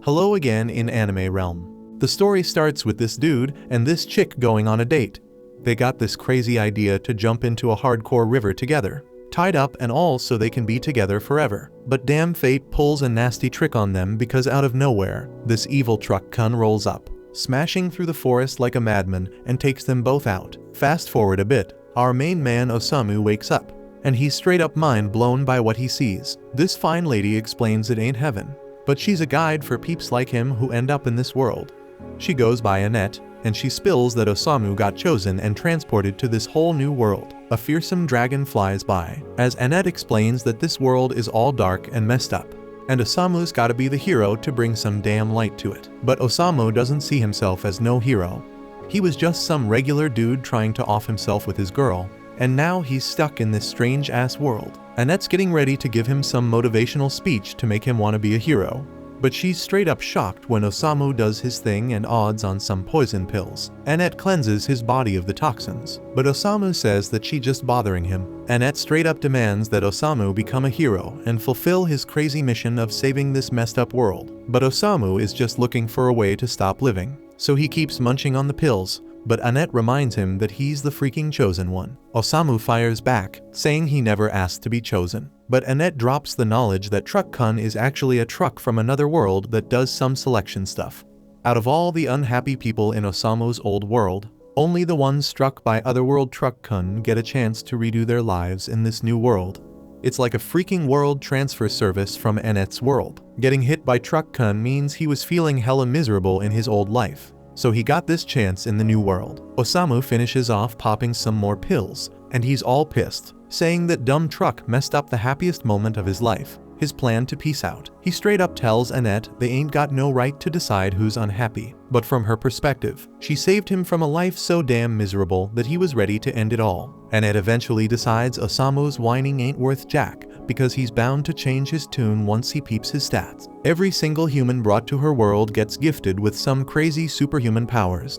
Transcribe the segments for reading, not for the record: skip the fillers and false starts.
Hello again in anime realm. The story starts with this dude and this chick going on a date. They got this crazy idea to jump into a hardcore river together, tied up and all so they can be together forever. But damn fate pulls a nasty trick on them because out of nowhere, this evil truck kun rolls up, smashing through the forest like a madman and takes them both out. Fast forward a bit, our main man Osamu wakes up, and he's straight up mind blown by what he sees. This fine lady explains it ain't heaven, but she's a guide for peeps like him who end up in this world. She goes by Annette, and she spills that Osamu got chosen and transported to this whole new world. A fearsome dragon flies by, as Annette explains that this world is all dark and messed up, and Osamu's gotta be the hero to bring some damn light to it. But Osamu doesn't see himself as no hero. He was just some regular dude trying to off himself with his girl, and now he's stuck in this strange-ass world. Annette's getting ready to give him some motivational speech to make him want to be a hero, but she's straight up shocked when Osamu does his thing and odds on some poison pills. Annette cleanses his body of the toxins, but Osamu says that she's just bothering him. Annette straight up demands that Osamu become a hero and fulfill his crazy mission of saving this messed up world. But Osamu is just looking for a way to stop living, so he keeps munching on the pills. But Annette reminds him that he's the freaking chosen one. Osamu fires back, saying he never asked to be chosen. But Annette drops the knowledge that Truck Kun is actually a truck from another world that does some selection stuff. Out of all the unhappy people in Osamu's old world, only the ones struck by Otherworld Truck Kun get a chance to redo their lives in this new world. It's like a freaking world transfer service from Annette's world. Getting hit by Truck Kun means he was feeling hella miserable in his old life, so he got this chance in the new world. Osamu finishes off popping some more pills, and he's all pissed, saying that dumb truck messed up the happiest moment of his life, his plan to peace out. He straight up tells Annette they ain't got no right to decide who's unhappy, but from her perspective, she saved him from a life so damn miserable that he was ready to end it all. Annette eventually decides Osamu's whining ain't worth jack, because he's bound to change his tune once he peeps his stats. Every single human brought to her world gets gifted with some crazy superhuman powers.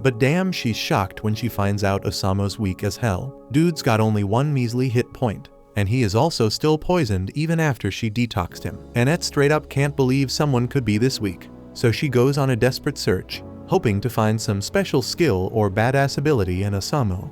But damn, she's shocked when she finds out Osamu's weak as hell. Dude's got only one measly hit point, and he is also still poisoned even after she detoxed him. Annette straight up can't believe someone could be this weak, so she goes on a desperate search, hoping to find some special skill or badass ability in Osamu.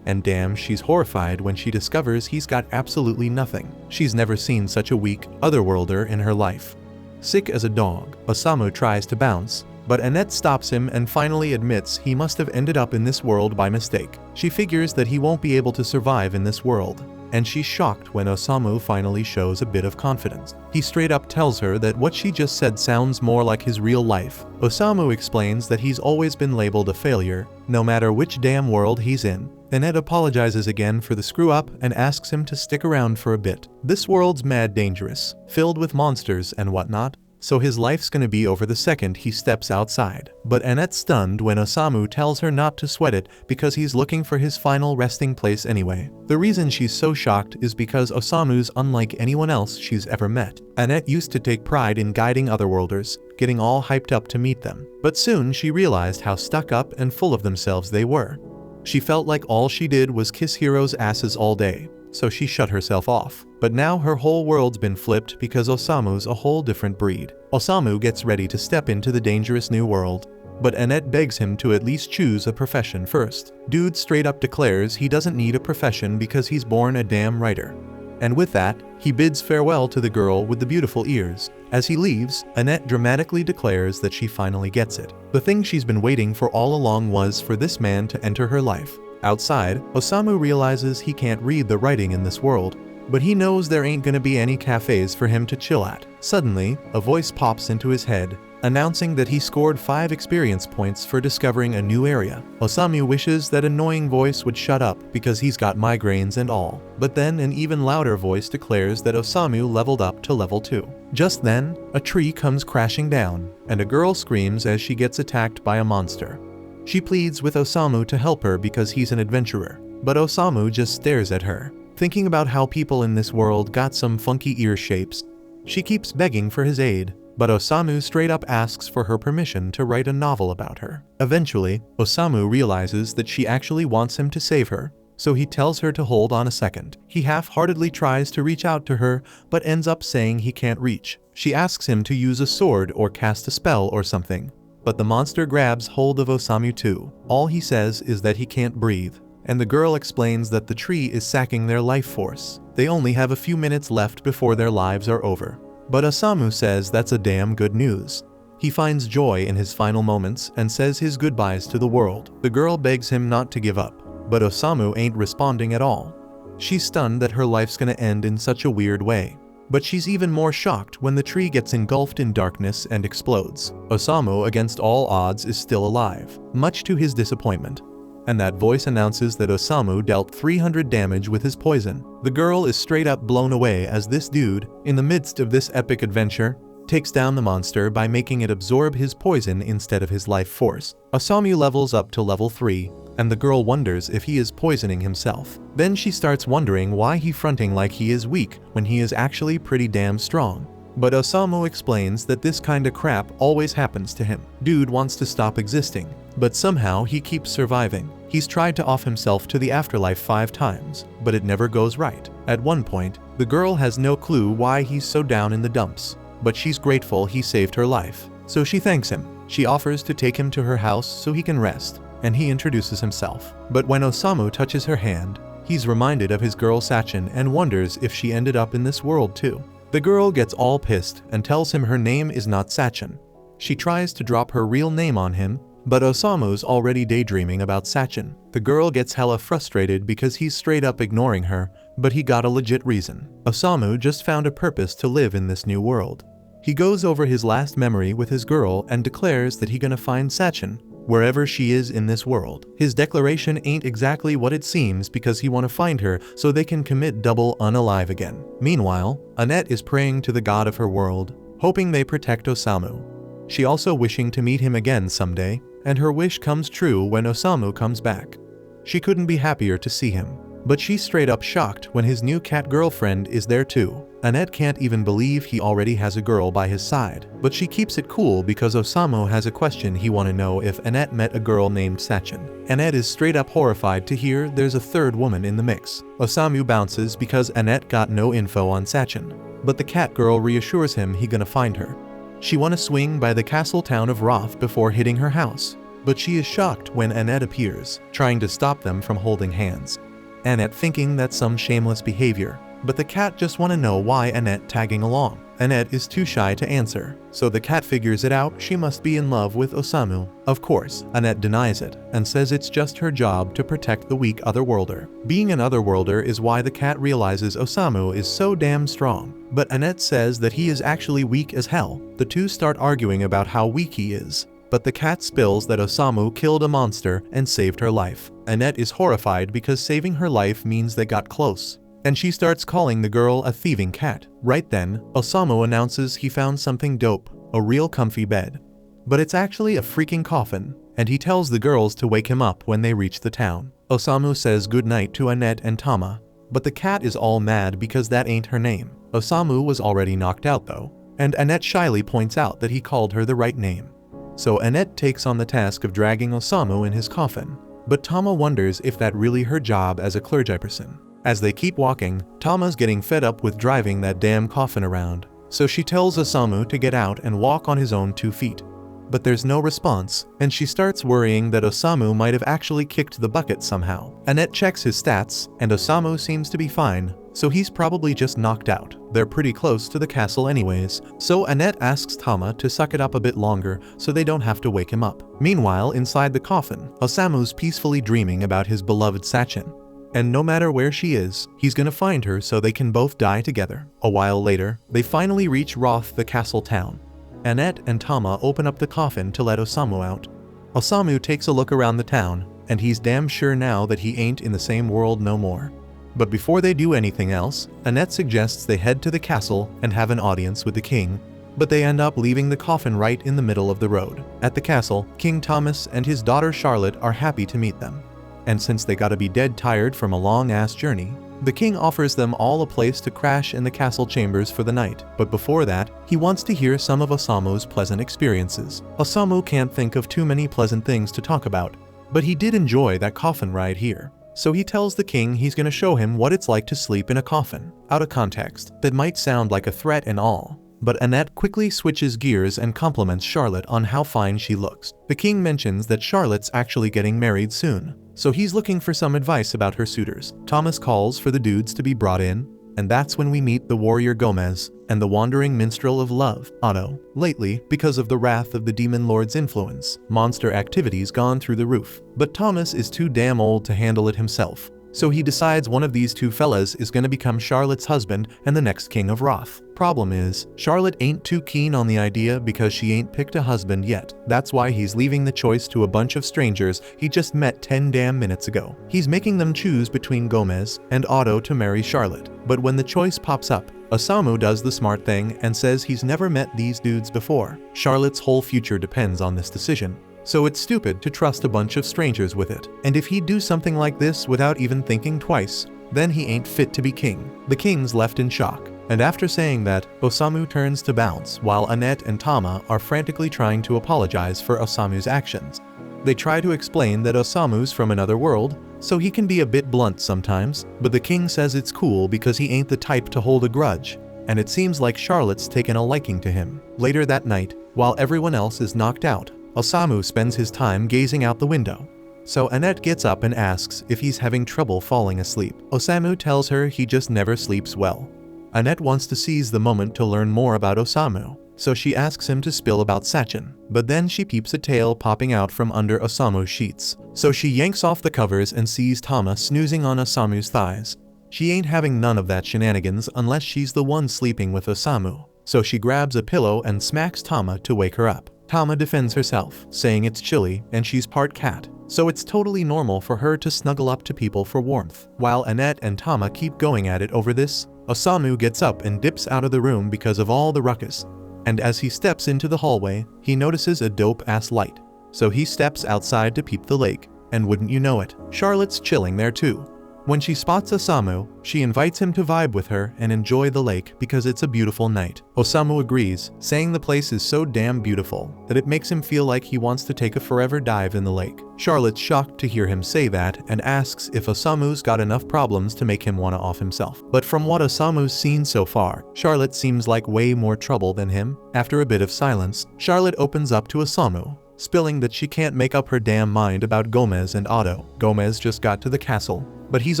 And damn, she's horrified when she discovers he's got absolutely nothing. She's never seen such a weak otherworlder in her life. Sick as a dog, Osamu tries to bounce, but Annette stops him and finally admits he must have ended up in this world by mistake. She figures that he won't be able to survive in this world, and she's shocked when Osamu finally shows a bit of confidence. He straight up tells her that what she just said sounds more like his real life. Osamu explains that he's always been labeled a failure, no matter which damn world he's in. Annette apologizes again for the screw up and asks him to stick around for a bit. This world's mad dangerous, filled with monsters and whatnot, so his life's gonna be over the second he steps outside. But Annette's stunned when Osamu tells her not to sweat it because he's looking for his final resting place anyway. The reason she's so shocked is because Osamu's unlike anyone else she's ever met. Annette used to take pride in guiding otherworlders, getting all hyped up to meet them. But soon she realized how stuck up and full of themselves they were. She felt like all she did was kiss heroes' asses all day, so she shut herself off. But now her whole world's been flipped because Osamu's a whole different breed. Osamu gets ready to step into the dangerous new world, but Annette begs him to at least choose a profession first. Dude straight up declares he doesn't need a profession because he's born a damn writer. And with that, he bids farewell to the girl with the beautiful ears. As he leaves, Annette dramatically declares that she finally gets it. The thing she's been waiting for all along was for this man to enter her life. Outside, Osamu realizes he can't read the writing in this world, but he knows there ain't gonna be any cafes for him to chill at. Suddenly, a voice pops into his head, announcing that he scored 5 experience points for discovering a new area. Osamu wishes that annoying voice would shut up because he's got migraines and all. But then an even louder voice declares that Osamu leveled up to level 2. Just then, a tree comes crashing down, and a girl screams as she gets attacked by a monster. She pleads with Osamu to help her because he's an adventurer, but Osamu just stares at her, thinking about how people in this world got some funky ear shapes. She keeps begging for his aid, but Osamu straight up asks for her permission to write a novel about her. Eventually, Osamu realizes that she actually wants him to save her, so he tells her to hold on a second. He half-heartedly tries to reach out to her, but ends up saying he can't reach. She asks him to use a sword or cast a spell or something, but the monster grabs hold of Osamu too. All he says is that he can't breathe, and the girl explains that the tree is sacking their life force. They only have a few minutes left before their lives are over. But Osamu says that's a damn good news. He finds joy in his final moments and says his goodbyes to the world. The girl begs him not to give up, but Osamu ain't responding at all. She's stunned that her life's gonna end in such a weird way. But she's even more shocked when the tree gets engulfed in darkness and explodes. Osamu, against all odds, is still alive, much to his disappointment. And that voice announces that Osamu dealt 300 damage with his poison. The girl is straight up blown away as this dude, in the midst of this epic adventure, takes down the monster by making it absorb his poison instead of his life force. Osamu levels up to level 3, and the girl wonders if he is poisoning himself. Then she starts wondering why he's fronting like he is weak when he is actually pretty damn strong. But Osamu explains that this kinda crap always happens to him. Dude wants to stop existing, but somehow he keeps surviving. He's tried to off himself to the afterlife 5 times, but it never goes right. At one point, the girl has no clue why he's so down in the dumps, but she's grateful he saved her life, so she thanks him. She offers to take him to her house so he can rest, and he introduces himself. But when Osamu touches her hand, he's reminded of his girl Sachin and wonders if she ended up in this world too. The girl gets all pissed and tells him her name is not Sachin. She tries to drop her real name on him, but Osamu's already daydreaming about Sachin. The girl gets hella frustrated because he's straight up ignoring her, but he got a legit reason. Osamu just found a purpose to live in this new world. He goes over his last memory with his girl and declares that he gonna find Sachin wherever she is in this world. His declaration ain't exactly what it seems because he wanna find her so they can commit double unalive again. Meanwhile, Annette is praying to the god of her world, hoping they protect Osamu. She also wishing to meet him again someday, and her wish comes true when Osamu comes back. She couldn't be happier to see him, but she's straight up shocked when his new cat girlfriend is there too. Annette can't even believe he already has a girl by his side, but she keeps it cool because Osamu has a question he wanna know if Annette met a girl named Sachin. Annette is straight up horrified to hear there's a third woman in the mix. Osamu bounces because Annette got no info on Sachin, but the cat girl reassures him he gonna find her. She wanna swing by the castle town of Roth before hitting her house, but she is shocked when Annette appears, trying to stop them from holding hands. Annette thinking that's some shameless behavior, but the cat just wanna know why Annette tagging along. Annette is too shy to answer, so the cat figures it out she must be in love with Osamu. Of course, Annette denies it and says it's just her job to protect the weak otherworlder. Being an otherworlder is why the cat realizes Osamu is so damn strong, but Annette says that he is actually weak as hell. The two start arguing about how weak he is, but the cat spills that Osamu killed a monster and saved her life. Annette is horrified because saving her life means they got close, and she starts calling the girl a thieving cat. Right then, Osamu announces he found something dope, a real comfy bed. But it's actually a freaking coffin, and he tells the girls to wake him up when they reach the town. Osamu says goodnight to Annette and Tama, but the cat is all mad because that ain't her name. Osamu was already knocked out though, and Annette shyly points out that he called her the right name. So Annette takes on the task of dragging Osamu in his coffin, but Tama wonders if that really her job as a clergyperson. As they keep walking, Tama's getting fed up with driving that damn coffin around, so she tells Osamu to get out and walk on his own 2 feet. But there's no response, and she starts worrying that Osamu might have actually kicked the bucket somehow. Annette checks his stats, and Osamu seems to be fine, so he's probably just knocked out. They're pretty close to the castle anyways, so Annette asks Tama to suck it up a bit longer so they don't have to wake him up. Meanwhile, inside the coffin, Osamu's peacefully dreaming about his beloved Sachin. And no matter where she is, he's gonna find her so they can both die together. A while later, they finally reach Roth, the castle town. Annette and Tama open up the coffin to let Osamu out. Osamu takes a look around the town, and he's damn sure now that he ain't in the same world no more. But before they do anything else, Annette suggests they head to the castle and have an audience with the king, but they end up leaving the coffin right in the middle of the road. At the castle, King Thomas and his daughter Charlotte are happy to meet them. And since they gotta be dead tired from a long-ass journey, the king offers them all a place to crash in the castle chambers for the night. But before that, he wants to hear some of Osamu's pleasant experiences. Osamu can't think of too many pleasant things to talk about, but he did enjoy that coffin ride here. So he tells the king he's gonna show him what it's like to sleep in a coffin. Out of context, that might sound like a threat and all. But Annette quickly switches gears and compliments Charlotte on how fine she looks. The king mentions that Charlotte's actually getting married soon, so he's looking for some advice about her suitors. Thomas calls for the dudes to be brought in, and that's when we meet the warrior Gomez and the wandering minstrel of love, Otto. Lately, because of the wrath of the demon lord's influence, monster activity's gone through the roof. But Thomas is too damn old to handle it himself. So he decides one of these two fellas is gonna become Charlotte's husband and the next king of Wrath. Problem is, Charlotte ain't too keen on the idea because she ain't picked a husband yet. That's why he's leaving the choice to a bunch of strangers he just met 10 damn minutes ago. He's making them choose between Gomez and Otto to marry Charlotte. But when the choice pops up, Osamu does the smart thing and says he's never met these dudes before. Charlotte's whole future depends on this decision. So it's stupid to trust a bunch of strangers with it. And if he'd do something like this without even thinking twice, then he ain't fit to be king. The king's left in shock. And after saying that, Osamu turns to bounce while Annette and Tama are frantically trying to apologize for Osamu's actions. They try to explain that Osamu's from another world, so he can be a bit blunt sometimes, but the king says it's cool because he ain't the type to hold a grudge, and it seems like Charlotte's taken a liking to him. Later that night, while everyone else is knocked out, Osamu spends his time gazing out the window. So Annette gets up and asks if he's having trouble falling asleep. Osamu tells her he just never sleeps well. Annette wants to seize the moment to learn more about Osamu, so she asks him to spill about Sachin. But then she peeps a tail popping out from under Osamu's sheets. So she yanks off the covers and sees Tama snoozing on Osamu's thighs. She ain't having none of that shenanigans unless she's the one sleeping with Osamu. So she grabs a pillow and smacks Tama to wake her up. Tama defends herself, saying it's chilly and she's part cat, so it's totally normal for her to snuggle up to people for warmth. While Annette and Tama keep going at it over this, Osamu gets up and dips out of the room because of all the ruckus. And as he steps into the hallway, he notices a dope-ass light. So he steps outside to peep the lake, and wouldn't you know it, Charlotte's chilling there too. When she spots Osamu, she invites him to vibe with her and enjoy the lake because it's a beautiful night. Osamu agrees, saying the place is so damn beautiful that it makes him feel like he wants to take a forever dive in the lake. Charlotte's shocked to hear him say that and asks if Osamu's got enough problems to make him wanna off himself. But from what Osamu's seen so far, Charlotte seems like way more trouble than him. After a bit of silence, Charlotte opens up to Osamu, spilling that she can't make up her damn mind about Gomez and Otto. Gomez just got to the castle, but he's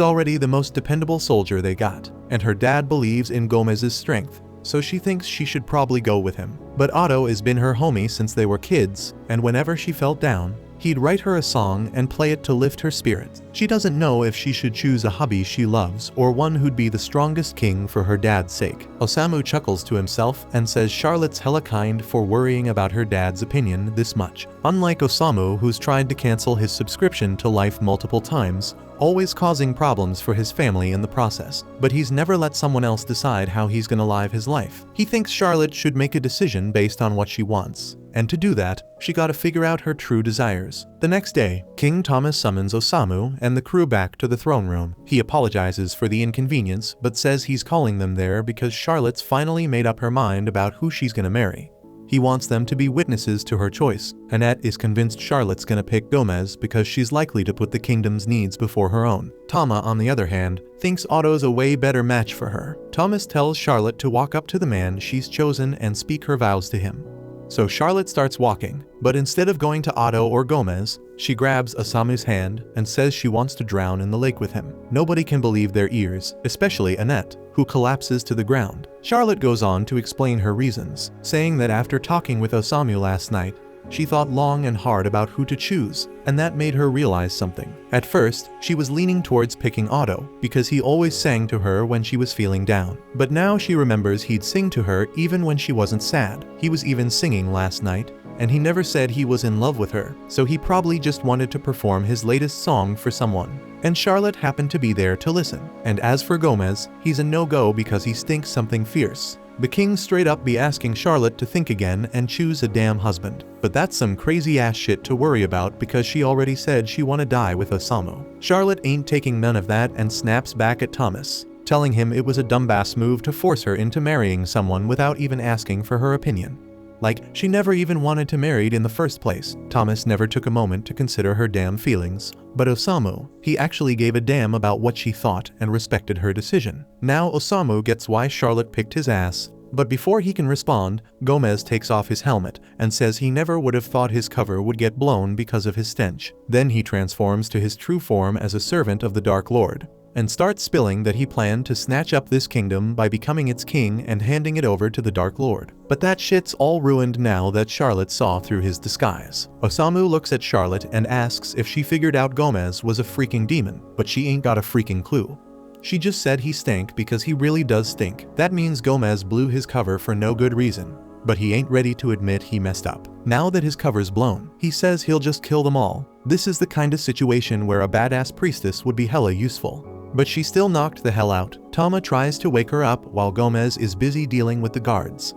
already the most dependable soldier they got, and her dad believes in Gomez's strength, so she thinks she should probably go with him. But Otto has been her homie since they were kids, and whenever she felt down, he'd write her a song and play it to lift her spirits. She doesn't know if she should choose a hobby she loves or one who'd be the strongest king for her dad's sake. Osamu chuckles to himself and says Charlotte's hella kind for worrying about her dad's opinion this much. Unlike Osamu, who's tried to cancel his subscription to Life multiple times, always causing problems for his family in the process. But he's never let someone else decide how he's gonna live his life. He thinks Charlotte should make a decision based on what she wants. And to do that, she gotta figure out her true desires. The next day, King Thomas summons Osamu and the crew back to the throne room. He apologizes for the inconvenience, but says he's calling them there because Charlotte's finally made up her mind about who she's gonna marry. He wants them to be witnesses to her choice. Annette is convinced Charlotte's gonna pick Gomez because she's likely to put the kingdom's needs before her own. Tama, on the other hand, thinks Otto's a way better match for her. Thomas tells Charlotte to walk up to the man she's chosen and speak her vows to him. So Charlotte starts walking, but instead of going to Otto or Gomez, she grabs Osamu's hand and says she wants to drown in the lake with him. Nobody can believe their ears, especially Annette, who collapses to the ground. Charlotte goes on to explain her reasons, saying that after talking with Osamu last night, she thought long and hard about who to choose, and that made her realize something. At first, she was leaning towards picking Otto, because he always sang to her when she was feeling down. But now she remembers he'd sing to her even when she wasn't sad. He was even singing last night, and he never said he was in love with her, so he probably just wanted to perform his latest song for someone. And Charlotte happened to be there to listen. And as for Gomez, he's a no-go because he stinks something fierce. The king straight up be asking Charlotte to think again and choose a damn husband. But that's some crazy ass shit to worry about because she already said she wanna die with Osamu. Charlotte ain't taking none of that and snaps back at Thomas, telling him it was a dumbass move to force her into marrying someone without even asking for her opinion. Like, she never even wanted to marry in the first place. Thomas never took a moment to consider her damn feelings. But Osamu, he actually gave a damn about what she thought and respected her decision. Now Osamu gets why Charlotte picked his ass. But before he can respond, Gomez takes off his helmet and says he never would have thought his cover would get blown because of his stench. Then he transforms to his true form as a servant of the Dark Lord, and starts spilling that he planned to snatch up this kingdom by becoming its king and handing it over to the Dark Lord. But that shit's all ruined now that Charlotte saw through his disguise. Osamu looks at Charlotte and asks if she figured out Gomez was a freaking demon, but she ain't got a freaking clue. She just said he stank because he really does stink. That means Gomez blew his cover for no good reason. But he ain't ready to admit he messed up. Now that his cover's blown, he says he'll just kill them all. This is the kind of situation where a badass priestess would be hella useful. But she still knocked the hell out. Tama tries to wake her up while Gomez is busy dealing with the guards.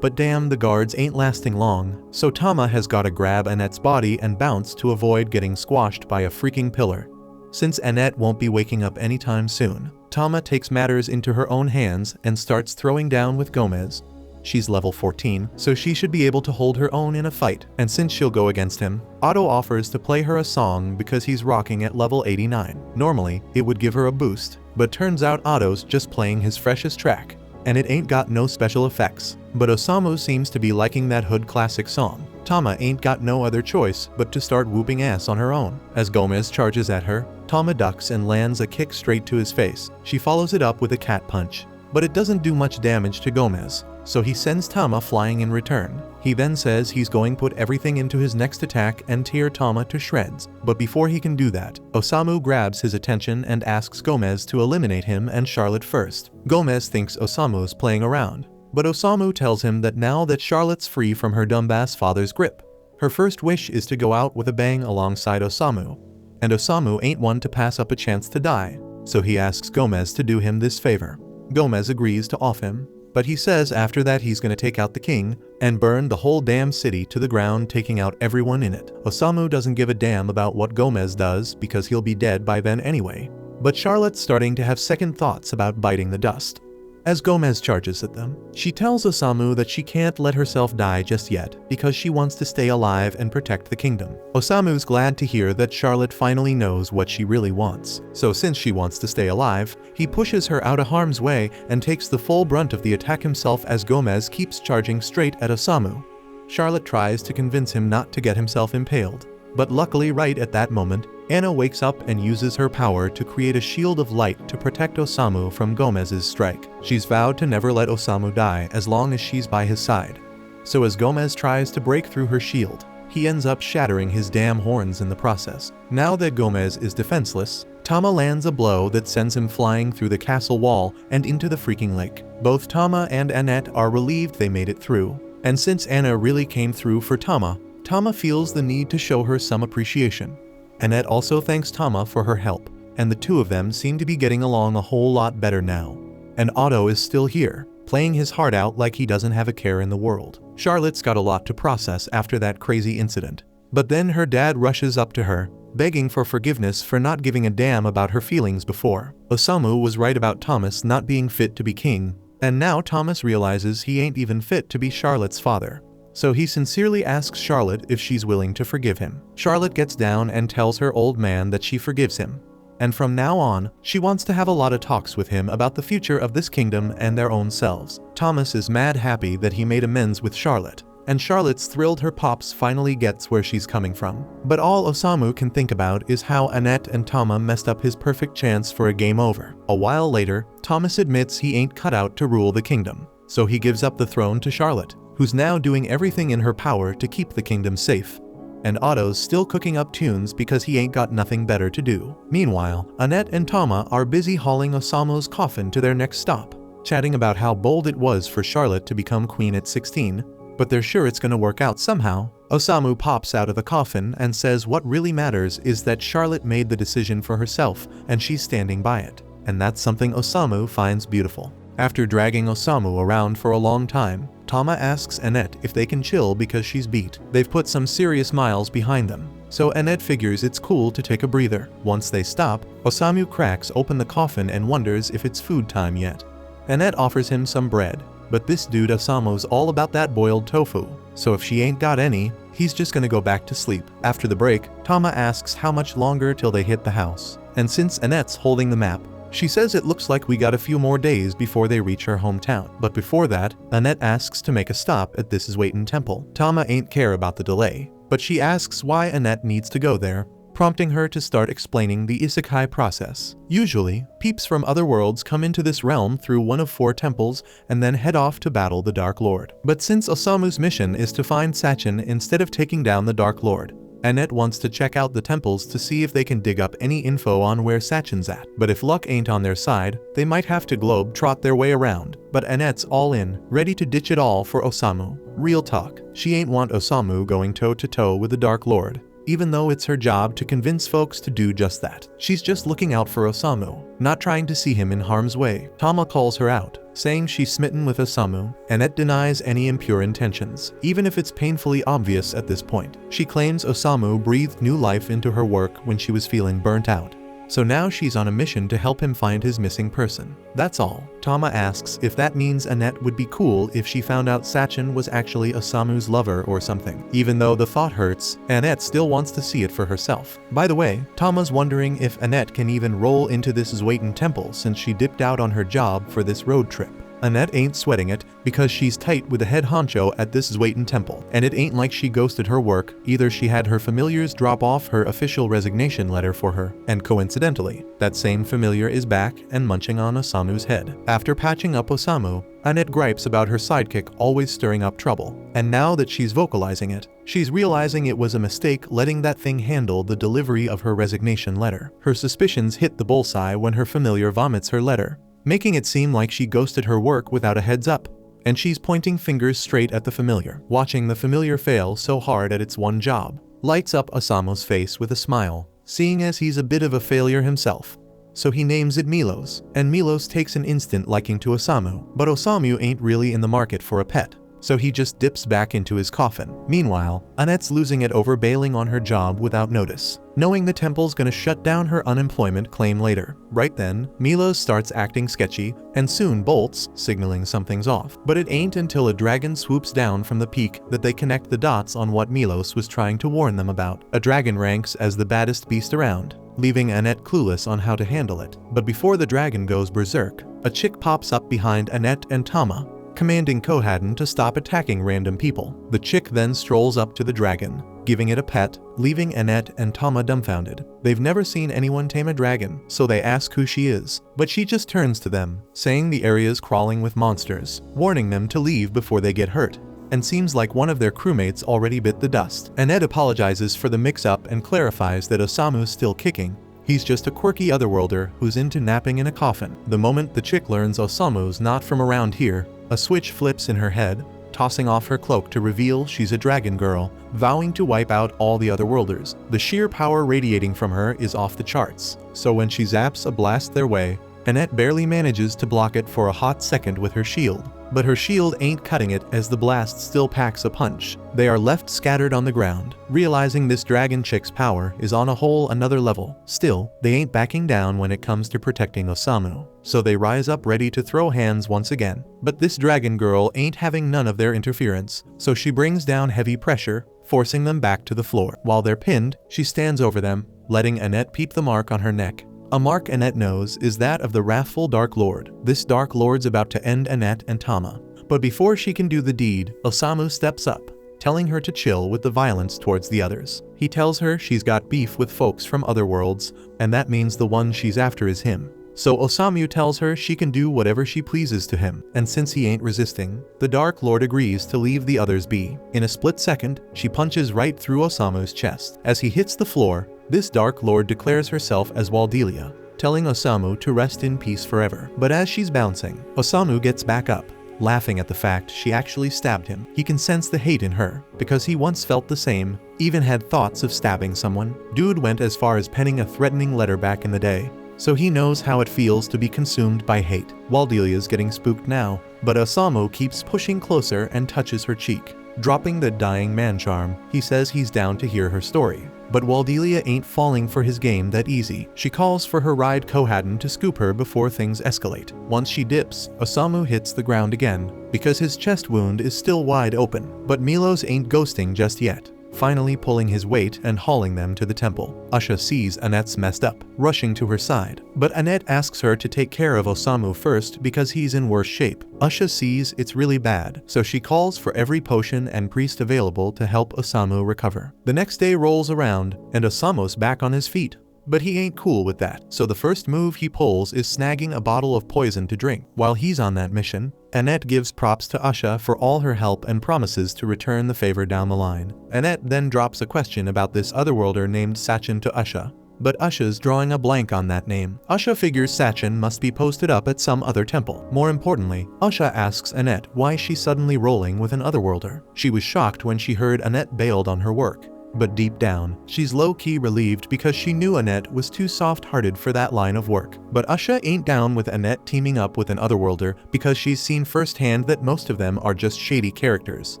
But damn, the guards ain't lasting long, so Tama has gotta grab Annette's body and bounce to avoid getting squashed by a freaking pillar. Since Annette won't be waking up anytime soon, Tama takes matters into her own hands and starts throwing down with Gomez. She's level 14, so she should be able to hold her own in a fight, and since she'll go against him, Otto offers to play her a song because he's rocking at level 89. Normally, it would give her a boost, but turns out Otto's just playing his freshest track, and it ain't got no special effects. But Osamu seems to be liking that hood classic song. Tama ain't got no other choice but to start whooping ass on her own. As Gomez charges at her, Tama ducks and lands a kick straight to his face. She follows it up with a cat punch, but it doesn't do much damage to Gomez, so he sends Tama flying in return. He then says he's going to put everything into his next attack and tear Tama to shreds. But before he can do that, Osamu grabs his attention and asks Gomez to eliminate him and Charlotte first. Gomez thinks Osamu's playing around, but Osamu tells him that now that Charlotte's free from her dumbass father's grip, her first wish is to go out with a bang alongside Osamu. And Osamu ain't one to pass up a chance to die, so he asks Gomez to do him this favor. Gomez agrees to off him, but he says after that he's gonna take out the king and burn the whole damn city to the ground, taking out everyone in it. Osamu doesn't give a damn about what Gomez does because he'll be dead by then anyway. But Charlotte's starting to have second thoughts about biting the dust. As Gomez charges at them, she tells Osamu that she can't let herself die just yet because she wants to stay alive and protect the kingdom. Osamu's glad to hear that Charlotte finally knows what she really wants. So since she wants to stay alive, he pushes her out of harm's way and takes the full brunt of the attack himself as Gomez keeps charging straight at Osamu. Charlotte tries to convince him not to get himself impaled, but luckily right at that moment, Anna wakes up and uses her power to create a shield of light to protect Osamu from Gomez's strike. She's vowed to never let Osamu die as long as she's by his side. So as Gomez tries to break through her shield, he ends up shattering his damn horns in the process. Now that Gomez is defenseless, Tama lands a blow that sends him flying through the castle wall and into the freaking lake. Both Tama and Annette are relieved they made it through, and since Anna really came through for Tama, Tama feels the need to show her some appreciation. Annette also thanks Tama for her help, and the two of them seem to be getting along a whole lot better now. And Otto is still here, playing his heart out like he doesn't have a care in the world. Charlotte's got a lot to process after that crazy incident. But then her dad rushes up to her, begging for forgiveness for not giving a damn about her feelings before. Osamu was right about Thomas not being fit to be king, and now Thomas realizes he ain't even fit to be Charlotte's father. So he sincerely asks Charlotte if she's willing to forgive him. Charlotte gets down and tells her old man that she forgives him. And from now on, she wants to have a lot of talks with him about the future of this kingdom and their own selves. Thomas is mad happy that he made amends with Charlotte, and Charlotte's thrilled her pops finally gets where she's coming from. But all Osamu can think about is how Annette and Tama messed up his perfect chance for a game over. A while later, Thomas admits he ain't cut out to rule the kingdom, so he gives up the throne to Charlotte, who's now doing everything in her power to keep the kingdom safe. And Otto's still cooking up tunes because he ain't got nothing better to do. Meanwhile, Annette and Tama are busy hauling Osamu's coffin to their next stop, chatting about how bold it was for Charlotte to become queen at 16, but they're sure it's gonna work out somehow. Osamu pops out of the coffin and says what really matters is that Charlotte made the decision for herself and she's standing by it. And that's something Osamu finds beautiful. After dragging Osamu around for a long time, Tama asks Annette if they can chill because she's beat. They've put some serious miles behind them, so Annette figures it's cool to take a breather. Once they stop, Osamu cracks open the coffin and wonders if it's food time yet. Annette offers him some bread, But this dude Osamu's all about that boiled tofu, so if she ain't got any, he's just gonna go back to sleep. After the break, Tama asks how much longer till they hit the house. And since Annette's holding the map, she says it looks like we got a few more days before they reach her hometown. But before that, Annette asks to make a stop at This Is Waitin' Temple. Tama ain't care about the delay, but she asks why Annette needs to go there, prompting her to start explaining the isekai process. Usually, peeps from other worlds come into this realm through one of 4 temples and then head off to battle the Dark Lord. But since Osamu's mission is to find Sachin instead of taking down the Dark Lord, Annette wants to check out the temples to see if they can dig up any info on where Sachin's at. But if luck ain't on their side, they might have to globe-trot their way around. But Annette's all in, ready to ditch it all for Osamu. Real talk, she ain't want Osamu going toe-to-toe with the Dark Lord, even though it's her job to convince folks to do just that. She's just looking out for Osamu, not trying to see him in harm's way. Tama calls her out, saying she's smitten with Osamu. Annette denies any impure intentions, even if it's painfully obvious at this point. She claims Osamu breathed new life into her work when she was feeling burnt out, so now she's on a mission to help him find his missing person. That's all. Tama asks if that means Annette would be cool if she found out Sachin was actually Osamu's lover or something. Even though the thought hurts, Annette still wants to see it for herself. By the way, Tama's wondering if Annette can even roll into This Is Waitin' Temple since she dipped out on her job for this road trip. Annette ain't sweating it because she's tight with the head honcho at This Is Waitin' Temple, and it ain't like she ghosted her work either. She had her familiars drop off her official resignation letter for her, and coincidentally, that same familiar is back and munching on Osamu's head. After patching up Osamu, Annette gripes about her sidekick always stirring up trouble, and now that she's vocalizing it, she's realizing it was a mistake letting that thing handle the delivery of her resignation letter. Her suspicions hit the bullseye when her familiar vomits her letter, making it seem like she ghosted her work without a heads up, and she's pointing fingers straight at the familiar. Watching the familiar fail so hard at its one job lights up Osamu's face with a smile, seeing as he's a bit of a failure himself. So he names it Milos, and Milos takes an instant liking to Osamu. But Osamu ain't really in the market for a pet, so he just dips back into his coffin. Meanwhile, Annette's losing it over bailing on her job without notice, knowing the temple's gonna shut down her unemployment claim later. Right then, Milos starts acting sketchy and soon bolts, signaling something's off. But it ain't until a dragon swoops down from the peak that they connect the dots on what Milos was trying to warn them about. A dragon ranks as the baddest beast around, leaving Annette clueless on how to handle it. But before the dragon goes berserk, a chick pops up behind Annette and Tama, commanding Kohaden to stop attacking random people. The chick then strolls up to the dragon, giving it a pet, leaving Annette and Tama dumbfounded. They've never seen anyone tame a dragon, so they ask who she is, but she just turns to them, saying the area's crawling with monsters, warning them to leave before they get hurt, and seems like one of their crewmates already bit the dust. Annette apologizes for the mix-up and clarifies that Osamu's still kicking. He's just a quirky otherworlder who's into napping in a coffin. The moment the chick learns Osamu's not from around here, a switch flips in her head, tossing off her cloak to reveal she's a dragon girl, vowing to wipe out all the otherworlders. The sheer power radiating from her is off the charts, so when she zaps a blast their way, Annette barely manages to block it for a hot second with her shield. But her shield ain't cutting it as the blast still packs a punch. They are left scattered on the ground, realizing this dragon chick's power is on a whole another level. Still, they ain't backing down when it comes to protecting Osamu, so they rise up ready to throw hands once again. But this dragon girl ain't having none of their interference, so she brings down heavy pressure, forcing them back to the floor. While they're pinned, she stands over them, letting Annette peep the mark on her neck. A mark Annette knows is that of the wrathful Dark Lord. This Dark Lord's about to end Annette and Tama. But before she can do the deed, Osamu steps up, telling her to chill with the violence towards the others. He tells her she's got beef with folks from other worlds, and that means the one she's after is him. So Osamu tells her she can do whatever she pleases to him, and since he ain't resisting, the Dark Lord agrees to leave the others be. In a split second, she punches right through Osamu's chest. As he hits the floor, this Dark Lord declares herself as Waldelia, telling Osamu to rest in peace forever. But as she's bouncing, Osamu gets back up, laughing at the fact she actually stabbed him. He can sense the hate in her, because he once felt the same, even had thoughts of stabbing someone. Dude went as far as penning a threatening letter back in the day, so he knows how it feels to be consumed by hate. Waldelia's getting spooked now, but Osamu keeps pushing closer and touches her cheek. Dropping the dying man charm, he says he's down to hear her story. But Waldelia ain't falling for his game that easy. She calls for her ride Kohaden to scoop her before things escalate. Once she dips, Osamu hits the ground again, because his chest wound is still wide open. But Milos ain't ghosting just yet, finally pulling his weight and hauling them to the temple. Asha sees Annette's messed up, rushing to her side. But Annette asks her to take care of Osamu first because he's in worse shape. Asha sees it's really bad, so she calls for every potion and priest available to help Osamu recover. The next day rolls around, and Osamu's back on his feet. But he ain't cool with that, so the first move he pulls is snagging a bottle of poison to drink. While he's on that mission, Annette gives props to Asha for all her help and promises to return the favor down the line. Annette then drops a question about this otherworlder named Sachin to Asha, but Asha's drawing a blank on that name. Asha figures Sachin must be posted up at some other temple. More importantly, Asha asks Annette why she's suddenly rolling with an otherworlder. She was shocked when she heard Annette bailed on her work. But deep down, she's low-key relieved because she knew Annette was too soft-hearted for that line of work. But Asha ain't down with Annette teaming up with an otherworlder because she's seen firsthand that most of them are just shady characters.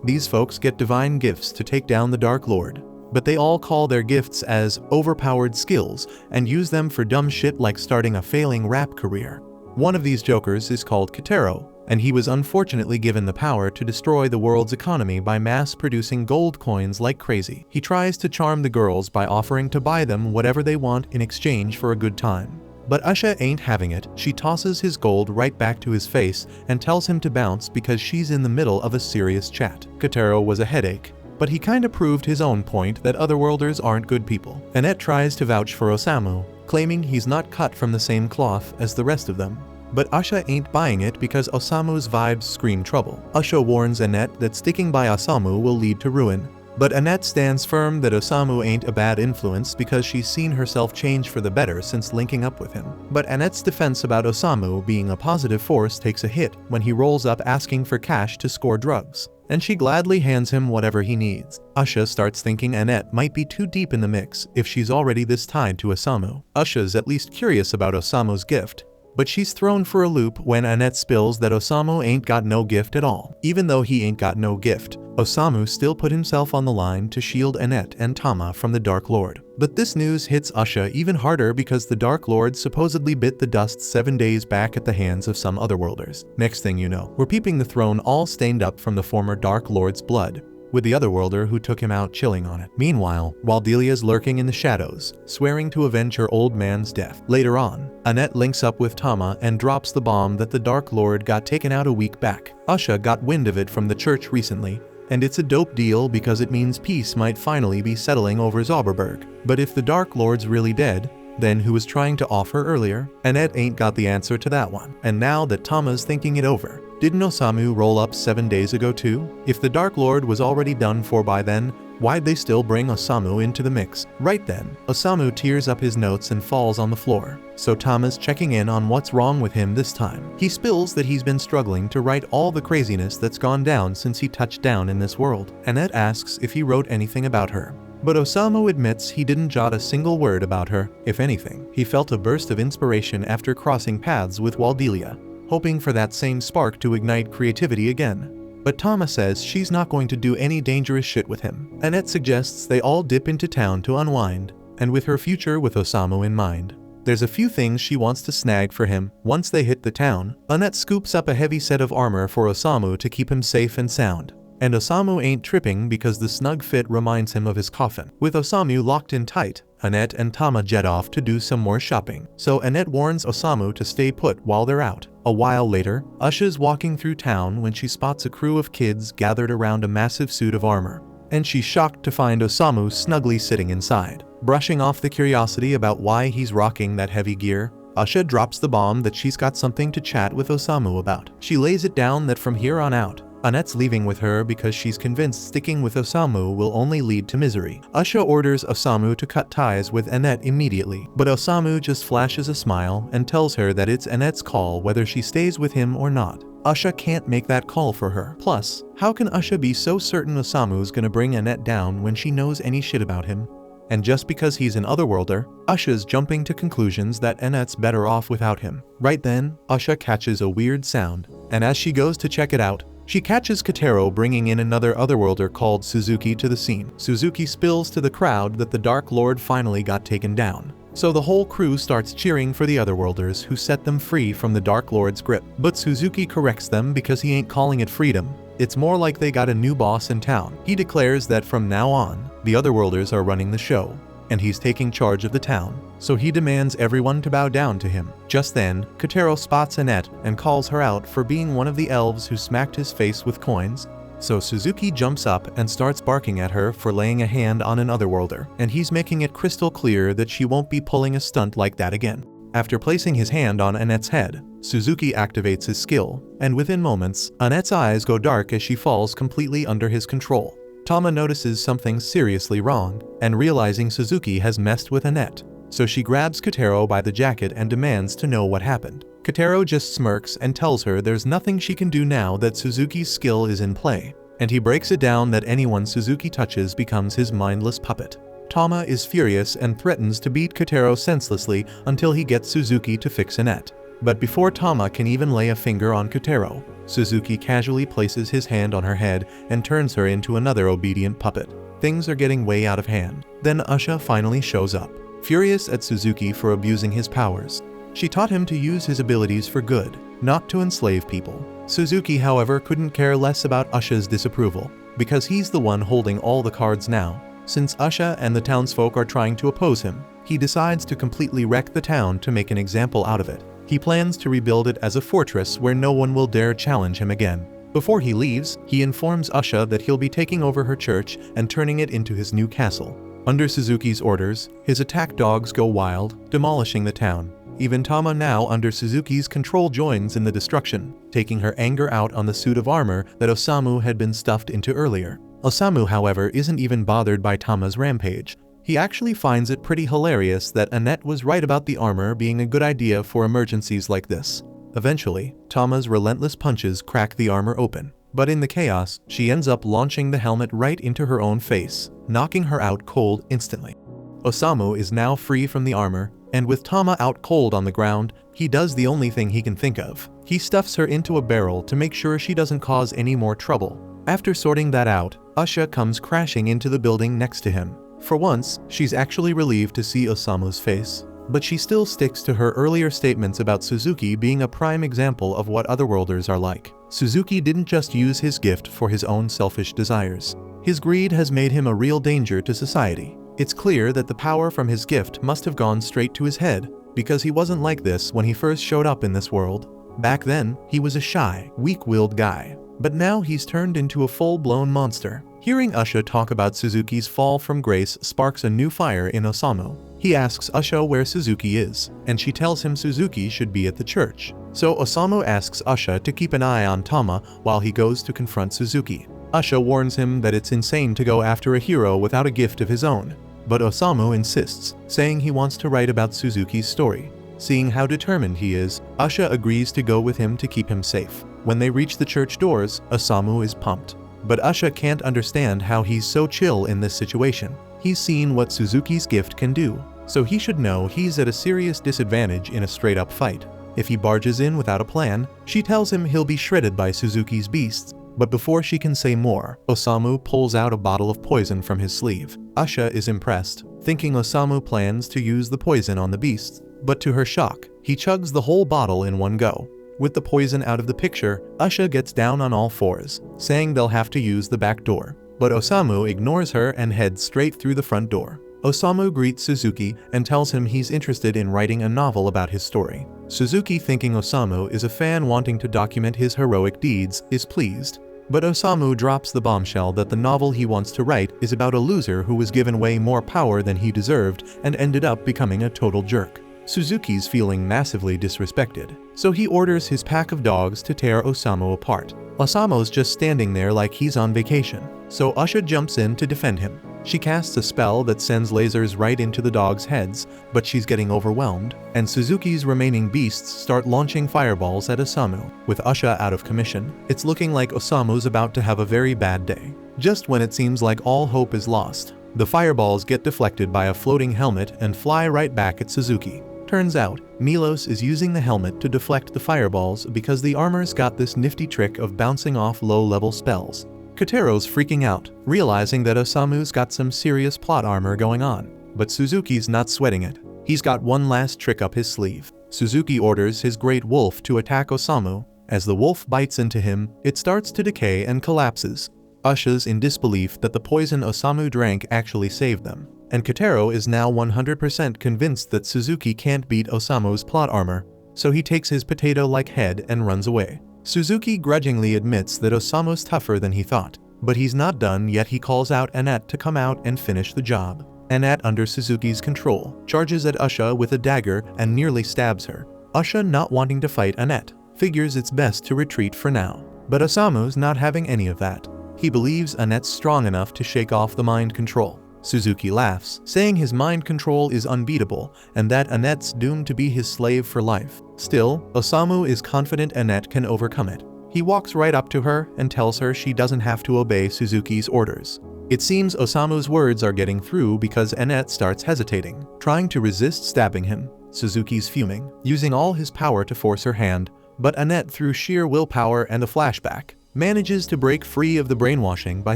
These folks get divine gifts to take down the Dark Lord, but they all call their gifts as overpowered skills and use them for dumb shit like starting a failing rap career. One of these jokers is called Kitaro, and he was unfortunately given the power to destroy the world's economy by mass-producing gold coins like crazy. He tries to charm the girls by offering to buy them whatever they want in exchange for a good time. But Asha ain't having it. She tosses his gold right back to his face and tells him to bounce because she's in the middle of a serious chat. Kitaro was a headache, but he kinda proved his own point that otherworlders aren't good people. Annette tries to vouch for Osamu, claiming he's not cut from the same cloth as the rest of them. But Asha ain't buying it because Osamu's vibes scream trouble. Asha warns Annette that sticking by Osamu will lead to ruin. But Annette stands firm that Osamu ain't a bad influence because she's seen herself change for the better since linking up with him. But Annette's defense about Osamu being a positive force takes a hit when he rolls up asking for cash to score drugs, and she gladly hands him whatever he needs. Asha starts thinking Annette might be too deep in the mix if she's already this tied to Osamu. Asha's at least curious about Osamu's gift, but she's thrown for a loop when Annette spills that Osamu ain't got no gift at all. Even though he ain't got no gift, Osamu still put himself on the line to shield Annette and Tama from the Dark Lord. But this news hits Asha even harder because the Dark Lord supposedly bit the dust 7 days back at the hands of some otherworlders. Next thing you know, we're peeping the throne all stained up from the former Dark Lord's blood, with the otherworlder who took him out chilling on it. Meanwhile, Waldelia's lurking in the shadows, swearing to avenge her old man's death. Later on, Annette links up with Tama and drops the bomb that the Dark Lord got taken out a week back. Asha got wind of it from the church recently, and it's a dope deal because it means peace might finally be settling over Zauberberg. But if the Dark Lord's really dead, then who was trying to off her earlier? Annette ain't got the answer to that one. And now that Tama's thinking it over, didn't Osamu roll up 7 days ago too? If the Dark Lord was already done for by then, why'd they still bring Osamu into the mix? Right then, Osamu tears up his notes and falls on the floor. So Tama's checking in on what's wrong with him this time. He spills that he's been struggling to write all the craziness that's gone down since he touched down in this world. Annette asks if he wrote anything about her, but Osamu admits he didn't jot a single word about her. If anything, he felt a burst of inspiration after crossing paths with Waldelia, hoping for that same spark to ignite creativity again. But Tama says she's not going to do any dangerous shit with him. Annette suggests they all dip into town to unwind, and with her future with Osamu in mind, there's a few things she wants to snag for him. Once they hit the town, Annette scoops up a heavy set of armor for Osamu to keep him safe and sound. And Osamu ain't tripping because the snug fit reminds him of his coffin. With Osamu locked in tight, Annette and Tama jet off to do some more shopping. So Annette warns Osamu to stay put while they're out. A while later, Asha's walking through town when she spots a crew of kids gathered around a massive suit of armor, and she's shocked to find Osamu snugly sitting inside. Brushing off the curiosity about why he's rocking that heavy gear, Asha drops the bomb that she's got something to chat with Osamu about. She lays it down that from here on out, Annette's leaving with her because she's convinced sticking with Osamu will only lead to misery. Asha orders Osamu to cut ties with Annette immediately, but Osamu just flashes a smile and tells her that it's Annette's call whether she stays with him or not. Asha can't make that call for her. Plus, how can Asha be so certain Osamu's gonna bring Annette down when she knows any shit about him? And just because he's an otherworlder, Asha's jumping to conclusions that Annette's better off without him. Right then, Asha catches a weird sound, and as she goes to check it out, She catches Kotaro bringing in another otherworlder called Suzuki to the scene. Suzuki spills to the crowd that the Dark Lord finally got taken down. So the whole crew starts cheering for the otherworlders who set them free from the Dark Lord's grip. But Suzuki corrects them because he ain't calling it freedom. It's more like they got a new boss in town. He declares that from now on, the otherworlders are running the show, and he's taking charge of the town. So he demands everyone to bow down to him. Just then, Kotaro spots Annette and calls her out for being one of the elves who smacked his face with coins. So Suzuki jumps up and starts barking at her for laying a hand on an otherworlder, and he's making it crystal clear that she won't be pulling a stunt like that again. After placing his hand on Annette's head, Suzuki activates his skill, and within moments, Annette's eyes go dark as she falls completely under his control. Tama notices something seriously wrong, and realizing Suzuki has messed with Annette, so she grabs Kotaro by the jacket and demands to know what happened. Kotaro just smirks and tells her there's nothing she can do now that Suzuki's skill is in play, and he breaks it down that anyone Suzuki touches becomes his mindless puppet. Tama is furious and threatens to beat Kotaro senselessly until he gets Suzuki to fix Annette. But before Tama can even lay a finger on Kotaro, Suzuki casually places his hand on her head and turns her into another obedient puppet. Things are getting way out of hand. Then Usha finally shows up, furious at Suzuki for abusing his powers. She taught him to use his abilities for good, not to enslave people. Suzuki, however, couldn't care less about Usha's disapproval, because he's the one holding all the cards now. Since Usha and the townsfolk are trying to oppose him, he decides to completely wreck the town to make an example out of it. He plans to rebuild it as a fortress where no one will dare challenge him again. Before he leaves, he informs Usha that he'll be taking over her church and turning it into his new castle. Under Suzuki's orders, his attack dogs go wild, demolishing the town. Even Tama, now under Suzuki's control, joins in the destruction, taking her anger out on the suit of armor that Osamu had been stuffed into earlier. Osamu, however, isn't even bothered by Tama's rampage. He actually finds it pretty hilarious that Annette was right about the armor being a good idea for emergencies like this. Eventually, Tama's relentless punches crack the armor open, but in the chaos, she ends up launching the helmet right into her own face, knocking her out cold instantly. Osamu is now free from the armor, and with Tama out cold on the ground, he does the only thing he can think of. He stuffs her into a barrel to make sure she doesn't cause any more trouble. After sorting that out, Usha comes crashing into the building next to him. For once, she's actually relieved to see Osamu's face, but she still sticks to her earlier statements about Suzuki being a prime example of what otherworlders are like. Suzuki didn't just use his gift for his own selfish desires. His greed has made him a real danger to society. It's clear that the power from his gift must have gone straight to his head, because he wasn't like this when he first showed up in this world. Back then, he was a shy, weak-willed guy, but now he's turned into a full-blown monster. Hearing Usha talk about Suzuki's fall from grace sparks a new fire in Osamu. He asks Usha where Suzuki is, and she tells him Suzuki should be at the church. So Osamu asks Usha to keep an eye on Tama while he goes to confront Suzuki. Usha warns him that it's insane to go after a hero without a gift of his own, but Osamu insists, saying he wants to write about Suzuki's story. Seeing how determined he is, Usha agrees to go with him to keep him safe. When they reach the church doors, Osamu is pumped. But Usha can't understand how he's so chill in this situation. He's seen what Suzuki's gift can do, so he should know he's at a serious disadvantage in a straight-up fight. If he barges in without a plan, she tells him he'll be shredded by Suzuki's beasts. But before she can say more, Osamu pulls out a bottle of poison from his sleeve. Usha is impressed, thinking Osamu plans to use the poison on the beasts, but to her shock, he chugs the whole bottle in one go. With the poison out of the picture, Usha gets down on all fours, saying they'll have to use the back door. But Osamu ignores her and heads straight through the front door. Osamu greets Suzuki and tells him he's interested in writing a novel about his story. Suzuki, thinking Osamu is a fan wanting to document his heroic deeds, is pleased. But Osamu drops the bombshell that the novel he wants to write is about a loser who was given way more power than he deserved and ended up becoming a total jerk. Suzuki's feeling massively disrespected, so he orders his pack of dogs to tear Osamu apart. Osamu's just standing there like he's on vacation, so Usha jumps in to defend him. She casts a spell that sends lasers right into the dogs' heads, but she's getting overwhelmed, and Suzuki's remaining beasts start launching fireballs at Osamu. With Usha out of commission, it's looking like Osamu's about to have a very bad day. Just when it seems like all hope is lost, the fireballs get deflected by a floating helmet and fly right back at Suzuki. Turns out, Milos is using the helmet to deflect the fireballs because the armor's got this nifty trick of bouncing off low-level spells. Kotaro's freaking out, realizing that Osamu's got some serious plot armor going on. But Suzuki's not sweating it. He's got one last trick up his sleeve. Suzuki orders his great wolf to attack Osamu. As the wolf bites into him, it starts to decay and collapses. Usha's in disbelief that the poison Osamu drank actually saved them. And Kotaro is now 100% convinced that Suzuki can't beat Osamu's plot armor, so he takes his potato-like head and runs away. Suzuki grudgingly admits that Osamu's tougher than he thought, but he's not done yet. He calls out Annette to come out and finish the job. Annette, under Suzuki's control, charges at Usha with a dagger and nearly stabs her. Usha, not wanting to fight Annette, figures it's best to retreat for now. But Osamu's not having any of that. He believes Annette's strong enough to shake off the mind control. Suzuki laughs, saying his mind control is unbeatable and that Annette's doomed to be his slave for life. Still, Osamu is confident Annette can overcome it. He walks right up to her and tells her she doesn't have to obey Suzuki's orders. It seems Osamu's words are getting through because Annette starts hesitating, trying to resist stabbing him. Suzuki's fuming, using all his power to force her hand, but Annette, through sheer willpower and a flashback, manages to break free of the brainwashing by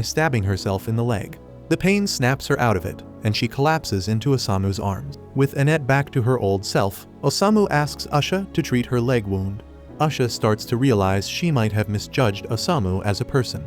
stabbing herself in the leg. The pain snaps her out of it, and she collapses into Osamu's arms. With Annette back to her old self, Osamu asks Usha to treat her leg wound. Usha starts to realize she might have misjudged Osamu as a person.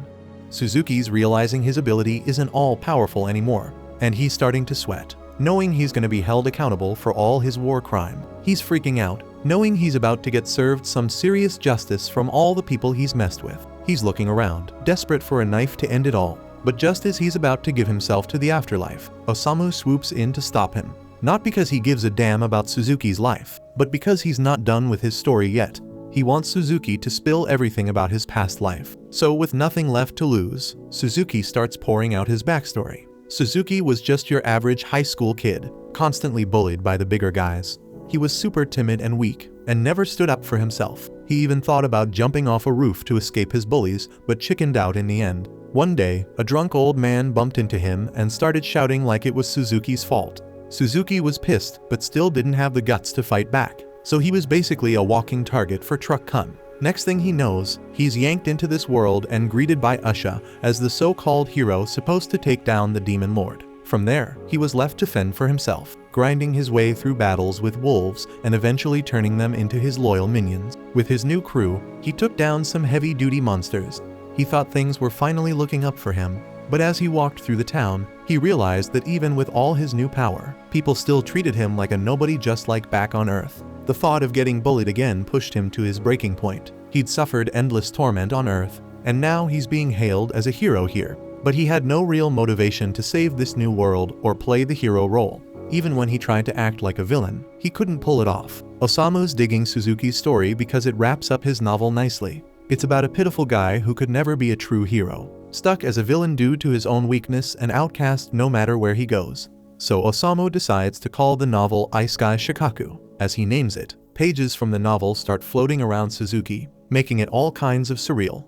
Suzuki's realizing his ability isn't all-powerful anymore, and he's starting to sweat, knowing he's going to be held accountable for all his war crime. He's freaking out, knowing he's about to get served some serious justice from all the people he's messed with. He's looking around, desperate for a knife to end it all. But just as he's about to give himself to the afterlife, Osamu swoops in to stop him. Not because he gives a damn about Suzuki's life, but because he's not done with his story yet. He wants Suzuki to spill everything about his past life. So with nothing left to lose, Suzuki starts pouring out his backstory. Suzuki was just your average high school kid, constantly bullied by the bigger guys. He was super timid and weak, and never stood up for himself. He even thought about jumping off a roof to escape his bullies, but chickened out in the end. One day, a drunk old man bumped into him and started shouting like it was Suzuki's fault. Suzuki was pissed, but still didn't have the guts to fight back. So he was basically a walking target for truck cum. Next thing he knows, he's yanked into this world and greeted by Usha as the so-called hero supposed to take down the demon lord. From there, he was left to fend for himself, grinding his way through battles with wolves and eventually turning them into his loyal minions. With his new crew, he took down some heavy-duty monsters. He thought things were finally looking up for him, but as he walked through the town, he realized that even with all his new power, people still treated him like a nobody, just like back on Earth. The thought of getting bullied again pushed him to his breaking point. He'd suffered endless torment on Earth, and now he's being hailed as a hero here. But he had no real motivation to save this new world or play the hero role. Even when he tried to act like a villain, he couldn't pull it off. Osamu's digging Suzuki's story because it wraps up his novel nicely. It's about a pitiful guy who could never be a true hero, stuck as a villain due to his own weakness and outcast no matter where he goes. So Osamu decides to call the novel Isekai Shikaku, as he names it. Pages from the novel start floating around Suzuki, making it all kinds of surreal.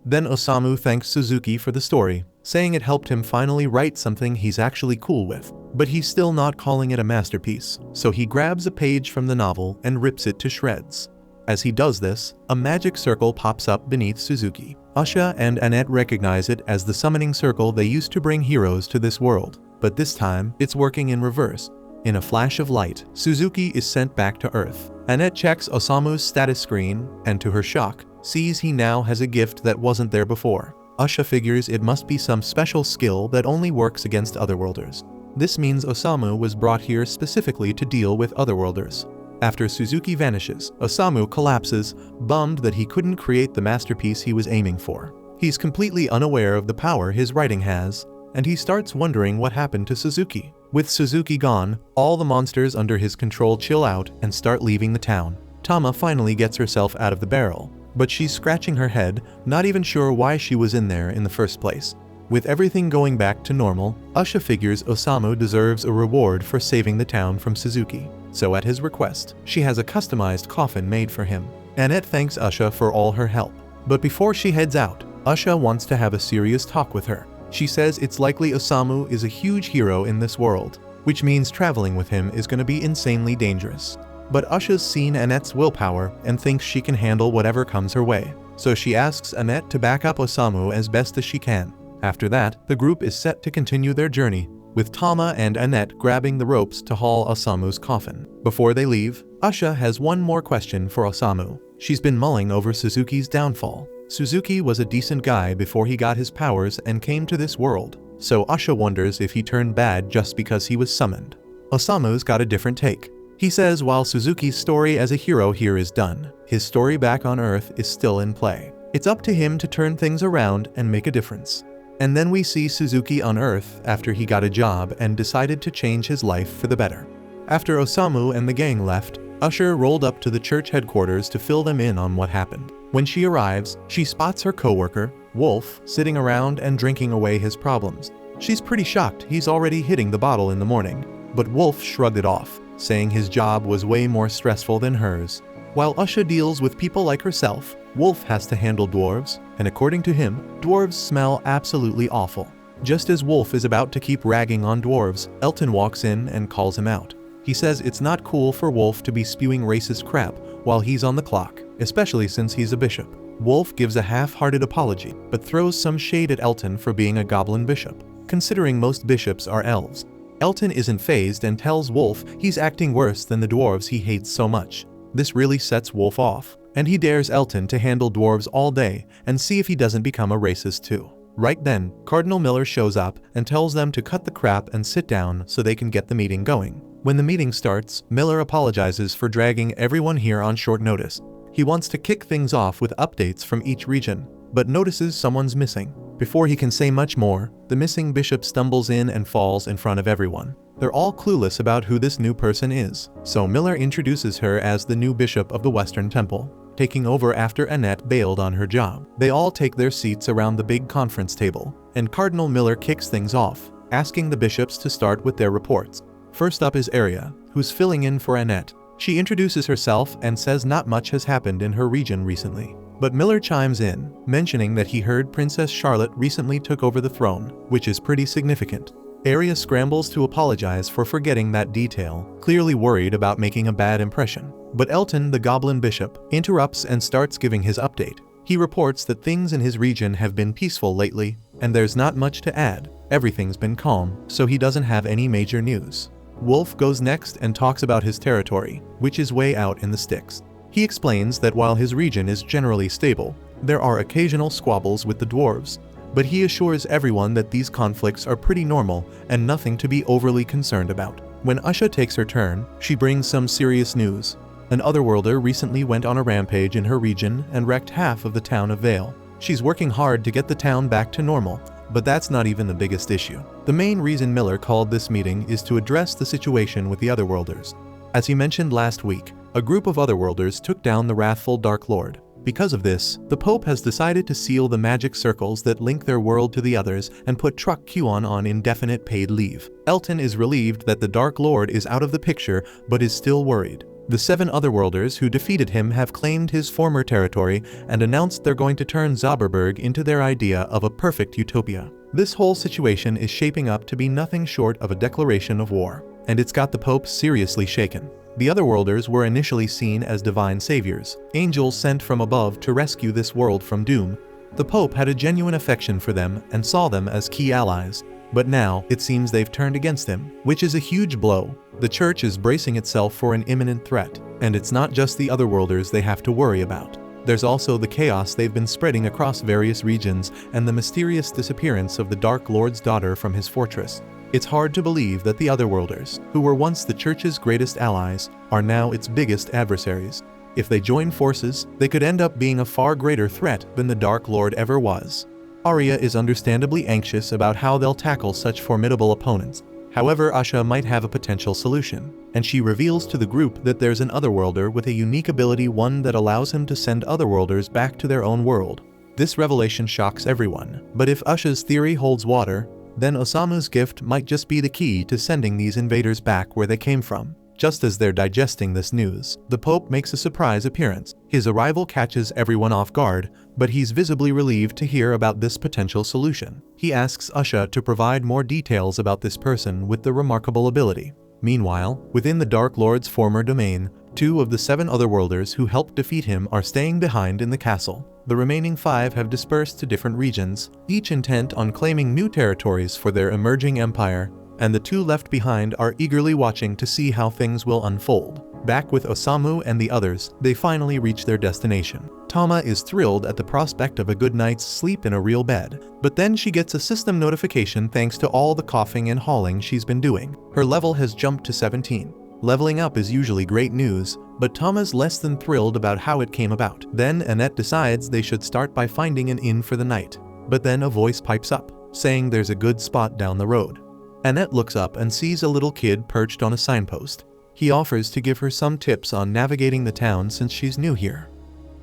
Then Osamu thanks Suzuki for the story, saying it helped him finally write something he's actually cool with. But he's still not calling it a masterpiece, so he grabs a page from the novel and rips it to shreds. As he does this, a magic circle pops up beneath Suzuki. Usha and Annette recognize it as the summoning circle they used to bring heroes to this world, but this time, it's working in reverse. In a flash of light, Suzuki is sent back to Earth. Annette checks Osamu's status screen, and to her shock, sees he now has a gift that wasn't there before. Usha figures it must be some special skill that only works against otherworlders. This means Osamu was brought here specifically to deal with otherworlders. After Suzuki vanishes, Osamu collapses, bummed that he couldn't create the masterpiece he was aiming for. He's completely unaware of the power his writing has, and he starts wondering what happened to Suzuki. With Suzuki gone, all the monsters under his control chill out and start leaving the town. Tama finally gets herself out of the barrel, but she's scratching her head, not even sure why she was in there in the first place. With everything going back to normal, Usha figures Osamu deserves a reward for saving the town from Suzuki. So at his request, she has a customized coffin made for him. Annette thanks Usha for all her help. But before she heads out, Usha wants to have a serious talk with her. She says it's likely Osamu is a huge hero in this world, which means traveling with him is going to be insanely dangerous. But Usha's seen Annette's willpower and thinks she can handle whatever comes her way. So she asks Annette to back up Osamu as best as she can. After that, the group is set to continue their journey, with Tama and Annette grabbing the ropes to haul Osamu's coffin. Before they leave, Usha has one more question for Osamu. She's been mulling over Suzuki's downfall. Suzuki was a decent guy before he got his powers and came to this world, so Usha wonders if he turned bad just because he was summoned. Osamu's got a different take. He says while Suzuki's story as a hero here is done, his story back on Earth is still in play. It's up to him to turn things around and make a difference. And then we see Suzuki on Earth after he got a job and decided to change his life for the better. After Osamu and the gang left, Usher rolled up to the church headquarters to fill them in on what happened. When she arrives, she spots her co-worker, Wolf, sitting around and drinking away his problems. She's pretty shocked he's already hitting the bottle in the morning, but Wolf shrugged it off, saying his job was way more stressful than hers. While Usha deals with people like herself, Wolf has to handle dwarves, and according to him, dwarves smell absolutely awful. Just as Wolf is about to keep ragging on dwarves, Elton walks in and calls him out. He says it's not cool for Wolf to be spewing racist crap while he's on the clock, especially since he's a bishop. Wolf gives a half-hearted apology, but throws some shade at Elton for being a goblin bishop, considering most bishops are elves. Elton isn't fazed and tells Wolf he's acting worse than the dwarves he hates so much. This really sets Wolf off, and he dares Elton to handle dwarves all day and see if he doesn't become a racist too. Right then, Cardinal Miller shows up and tells them to cut the crap and sit down so they can get the meeting going. When the meeting starts, Miller apologizes for dragging everyone here on short notice. He wants to kick things off with updates from each region, but notices someone's missing. Before he can say much more, the missing bishop stumbles in and falls in front of everyone. They're all clueless about who this new person is, so Miller introduces her as the new bishop of the Western Temple, taking over after Annette bailed on her job. They all take their seats around the big conference table, and Cardinal Miller kicks things off, asking the bishops to start with their reports. First up is Aria, who's filling in for Annette. She introduces herself and says not much has happened in her region recently. But Miller chimes in, mentioning that he heard Princess Charlotte recently took over the throne, which is pretty significant. Aria scrambles to apologize for forgetting that detail, clearly worried about making a bad impression. But Elton, the Goblin Bishop, interrupts and starts giving his update. He reports that things in his region have been peaceful lately, and there's not much to add. Everything's been calm, so he doesn't have any major news. Wolf goes next and talks about his territory, which is way out in the sticks. He explains that while his region is generally stable, there are occasional squabbles with the dwarves, but he assures everyone that these conflicts are pretty normal and nothing to be overly concerned about. When Usha takes her turn, she brings some serious news. An Otherworlder recently went on a rampage in her region and wrecked half of the town of Vale. She's working hard to get the town back to normal, but that's not even the biggest issue. The main reason Miller called this meeting is to address the situation with the Otherworlders. As he mentioned last week, a group of Otherworlders took down the wrathful Dark Lord. Because of this, the Pope has decided to seal the magic circles that link their world to the others and put Truck Q on indefinite paid leave. Elton is relieved that the Dark Lord is out of the picture, but is still worried. The 7 Otherworlders who defeated him have claimed his former territory and announced they're going to turn Zauberberg into their idea of a perfect utopia. This whole situation is shaping up to be nothing short of a declaration of war, and it's got the Pope seriously shaken. The Otherworlders were initially seen as divine saviors, angels sent from above to rescue this world from doom. The Pope had a genuine affection for them and saw them as key allies, but now it seems they've turned against him, which is a huge blow. The Church is bracing itself for an imminent threat, and it's not just the Otherworlders they have to worry about. There's also the chaos they've been spreading across various regions and the mysterious disappearance of the Dark Lord's daughter from his fortress. It's hard to believe that the Otherworlders, who were once the Church's greatest allies, are now its biggest adversaries. If they join forces, they could end up being a far greater threat than the Dark Lord ever was. Arya is understandably anxious about how they'll tackle such formidable opponents. However, Usha might have a potential solution, and she reveals to the group that there's an Otherworlder with a unique ability, one that allows him to send Otherworlders back to their own world. This revelation shocks everyone, but if Usha's theory holds water, then Osamu's gift might just be the key to sending these invaders back where they came from. Just as they're digesting this news, the Pope makes a surprise appearance. His arrival catches everyone off guard, but he's visibly relieved to hear about this potential solution. He asks Usha to provide more details about this person with the remarkable ability. Meanwhile, within the Dark Lord's former domain, 2 of the 7 otherworlders who helped defeat him are staying behind in the castle. The remaining 5 have dispersed to different regions, each intent on claiming new territories for their emerging empire, and the 2 left behind are eagerly watching to see how things will unfold. Back with Osamu and the others, they finally reach their destination. Tama is thrilled at the prospect of a good night's sleep in a real bed, but then she gets a system notification thanks to all the coughing and hauling she's been doing. Her level has jumped to 17. Leveling up is usually great news, but Tama's less than thrilled about how it came about. Then Annette decides they should start by finding an inn for the night. But then a voice pipes up, saying there's a good spot down the road. Annette looks up and sees a little kid perched on a signpost. He offers to give her some tips on navigating the town since she's new here.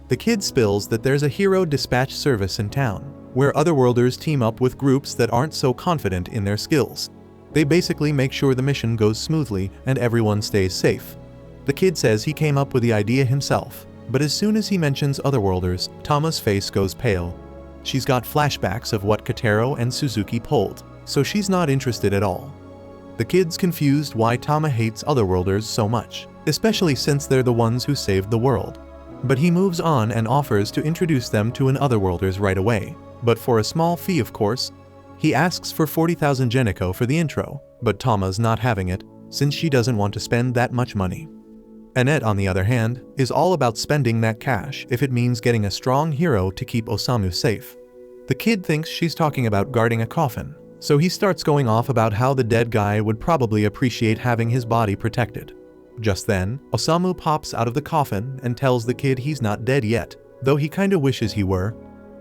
The kid spills that there's a hero dispatch service in town, where otherworlders team up with groups that aren't so confident in their skills. They basically make sure the mission goes smoothly and everyone stays safe. The kid says he came up with the idea himself, but as soon as he mentions otherworlders, Tama's face goes pale. She's got flashbacks of what Kotaro and Suzuki pulled, so she's not interested at all. The kid's confused why Tama hates otherworlders so much, especially since they're the ones who saved the world. But he moves on and offers to introduce them to an otherworlders right away, but for a small fee of course. He asks for 40,000 Geniko for the intro, but Tama's not having it, since she doesn't want to spend that much money. Annette, on the other hand, is all about spending that cash if it means getting a strong hero to keep Osamu safe. The kid thinks she's talking about guarding a coffin, so he starts going off about how the dead guy would probably appreciate having his body protected. Just then, Osamu pops out of the coffin and tells the kid he's not dead yet, though he kinda wishes he were.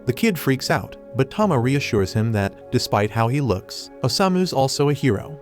The kid freaks out, but Tama reassures him that, despite how he looks, Osamu's also a hero.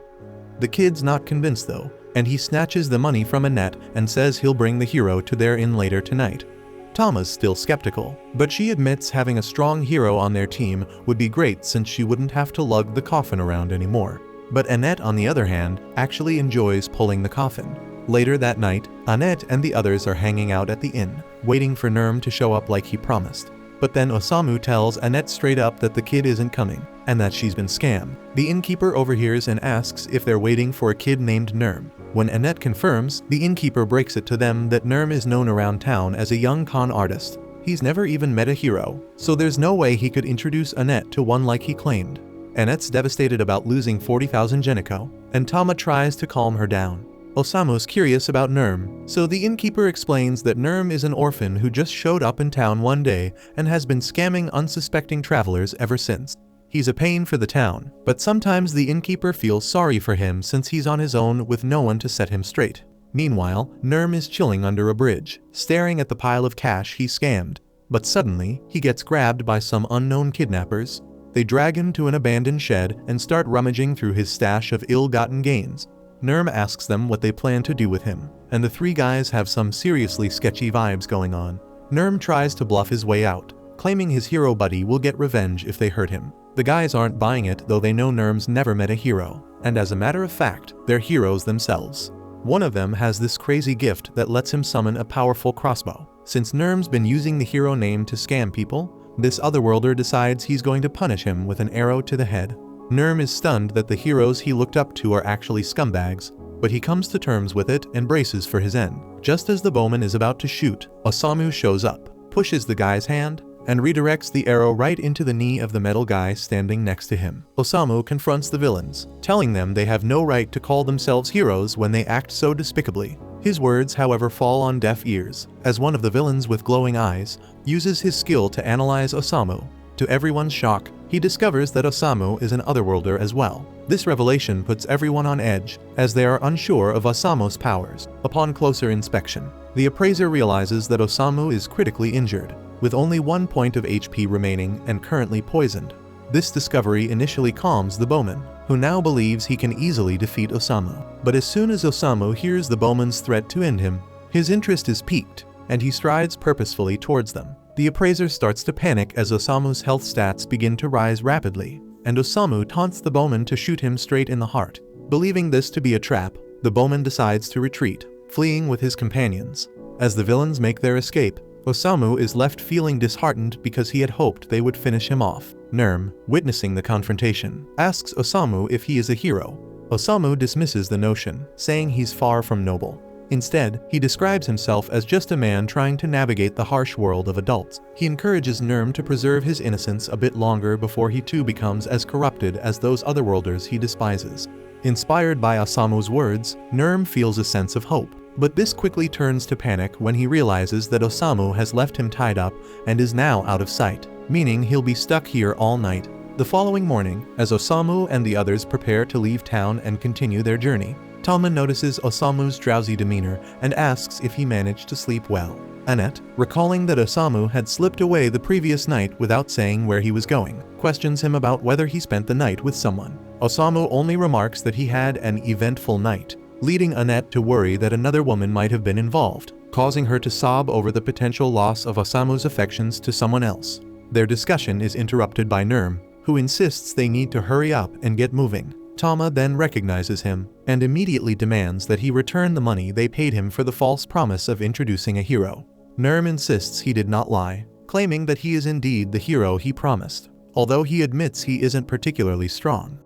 The kid's not convinced though, and he snatches the money from Annette and says he'll bring the hero to their inn later tonight. Tama's still skeptical, but she admits having a strong hero on their team would be great since she wouldn't have to lug the coffin around anymore. But Annette, on the other hand, actually enjoys pulling the coffin. Later that night, Annette and the others are hanging out at the inn, waiting for Nerm to show up like he promised. But then Osamu tells Annette straight up that the kid isn't coming, and that she's been scammed. The innkeeper overhears and asks if they're waiting for a kid named Nerm. When Annette confirms, the innkeeper breaks it to them that Nerm is known around town as a young con artist. He's never even met a hero, so there's no way he could introduce Annette to one like he claimed. Annette's devastated about losing 40,000 Geniko, and Tama tries to calm her down. Osamu's curious about Nerm, so the innkeeper explains that Nerm is an orphan who just showed up in town one day and has been scamming unsuspecting travelers ever since. He's a pain for the town, but sometimes the innkeeper feels sorry for him since he's on his own with no one to set him straight. Meanwhile, Nerm is chilling under a bridge, staring at the pile of cash he scammed. But suddenly, he gets grabbed by some unknown kidnappers. They drag him to an abandoned shed and start rummaging through his stash of ill-gotten gains. Nerm asks them what they plan to do with him, and the 3 guys have some seriously sketchy vibes going on. Nerm tries to bluff his way out, claiming his hero buddy will get revenge if they hurt him. The guys aren't buying it though they know Nerm's never met a hero, and as a matter of fact, they're heroes themselves. One of them has this crazy gift that lets him summon a powerful crossbow. Since Nerm's been using the hero name to scam people, this otherworlder decides he's going to punish him with an arrow to the head. Nerm is stunned that the heroes he looked up to are actually scumbags, but he comes to terms with it and braces for his end. Just as the bowman is about to shoot, Osamu shows up, pushes the guy's hand, and redirects the arrow right into the knee of the metal guy standing next to him. Osamu confronts the villains, telling them they have no right to call themselves heroes when they act so despicably. His words, however, fall on deaf ears, as one of the villains with glowing eyes uses his skill to analyze Osamu. To everyone's shock, he discovers that Osamu is an otherworlder as well. This revelation puts everyone on edge, as they are unsure of Osamu's powers. Upon closer inspection, the appraiser realizes that Osamu is critically injured, with only 1 point of HP remaining and currently poisoned. This discovery initially calms the bowman, who now believes he can easily defeat Osamu. But as soon as Osamu hears the bowman's threat to end him, his interest is piqued, and he strides purposefully towards them. The appraiser starts to panic as Osamu's health stats begin to rise rapidly, and Osamu taunts the bowman to shoot him straight in the heart. Believing this to be a trap, the bowman decides to retreat, fleeing with his companions. As the villains make their escape, Osamu is left feeling disheartened because he had hoped they would finish him off. Nerm, witnessing the confrontation, asks Osamu if he is a hero. Osamu dismisses the notion, saying he's far from noble. Instead, he describes himself as just a man trying to navigate the harsh world of adults. He encourages Nurm to preserve his innocence a bit longer before he too becomes as corrupted as those otherworlders he despises. Inspired by Osamu's words, Nurm feels a sense of hope. But this quickly turns to panic when he realizes that Osamu has left him tied up and is now out of sight, meaning he'll be stuck here all night. The following morning, as Osamu and the others prepare to leave town and continue their journey, Tama notices Osamu's drowsy demeanor and asks if he managed to sleep well. Annette, recalling that Osamu had slipped away the previous night without saying where he was going, questions him about whether he spent the night with someone. Osamu only remarks that he had an eventful night, leading Annette to worry that another woman might have been involved, causing her to sob over the potential loss of Osamu's affections to someone else. Their discussion is interrupted by Nurm, who insists they need to hurry up and get moving. Tama then recognizes him and immediately demands that he return the money they paid him for the false promise of introducing a hero. Nurm insists he did not lie, claiming that he is indeed the hero he promised, although he admits he isn't particularly strong.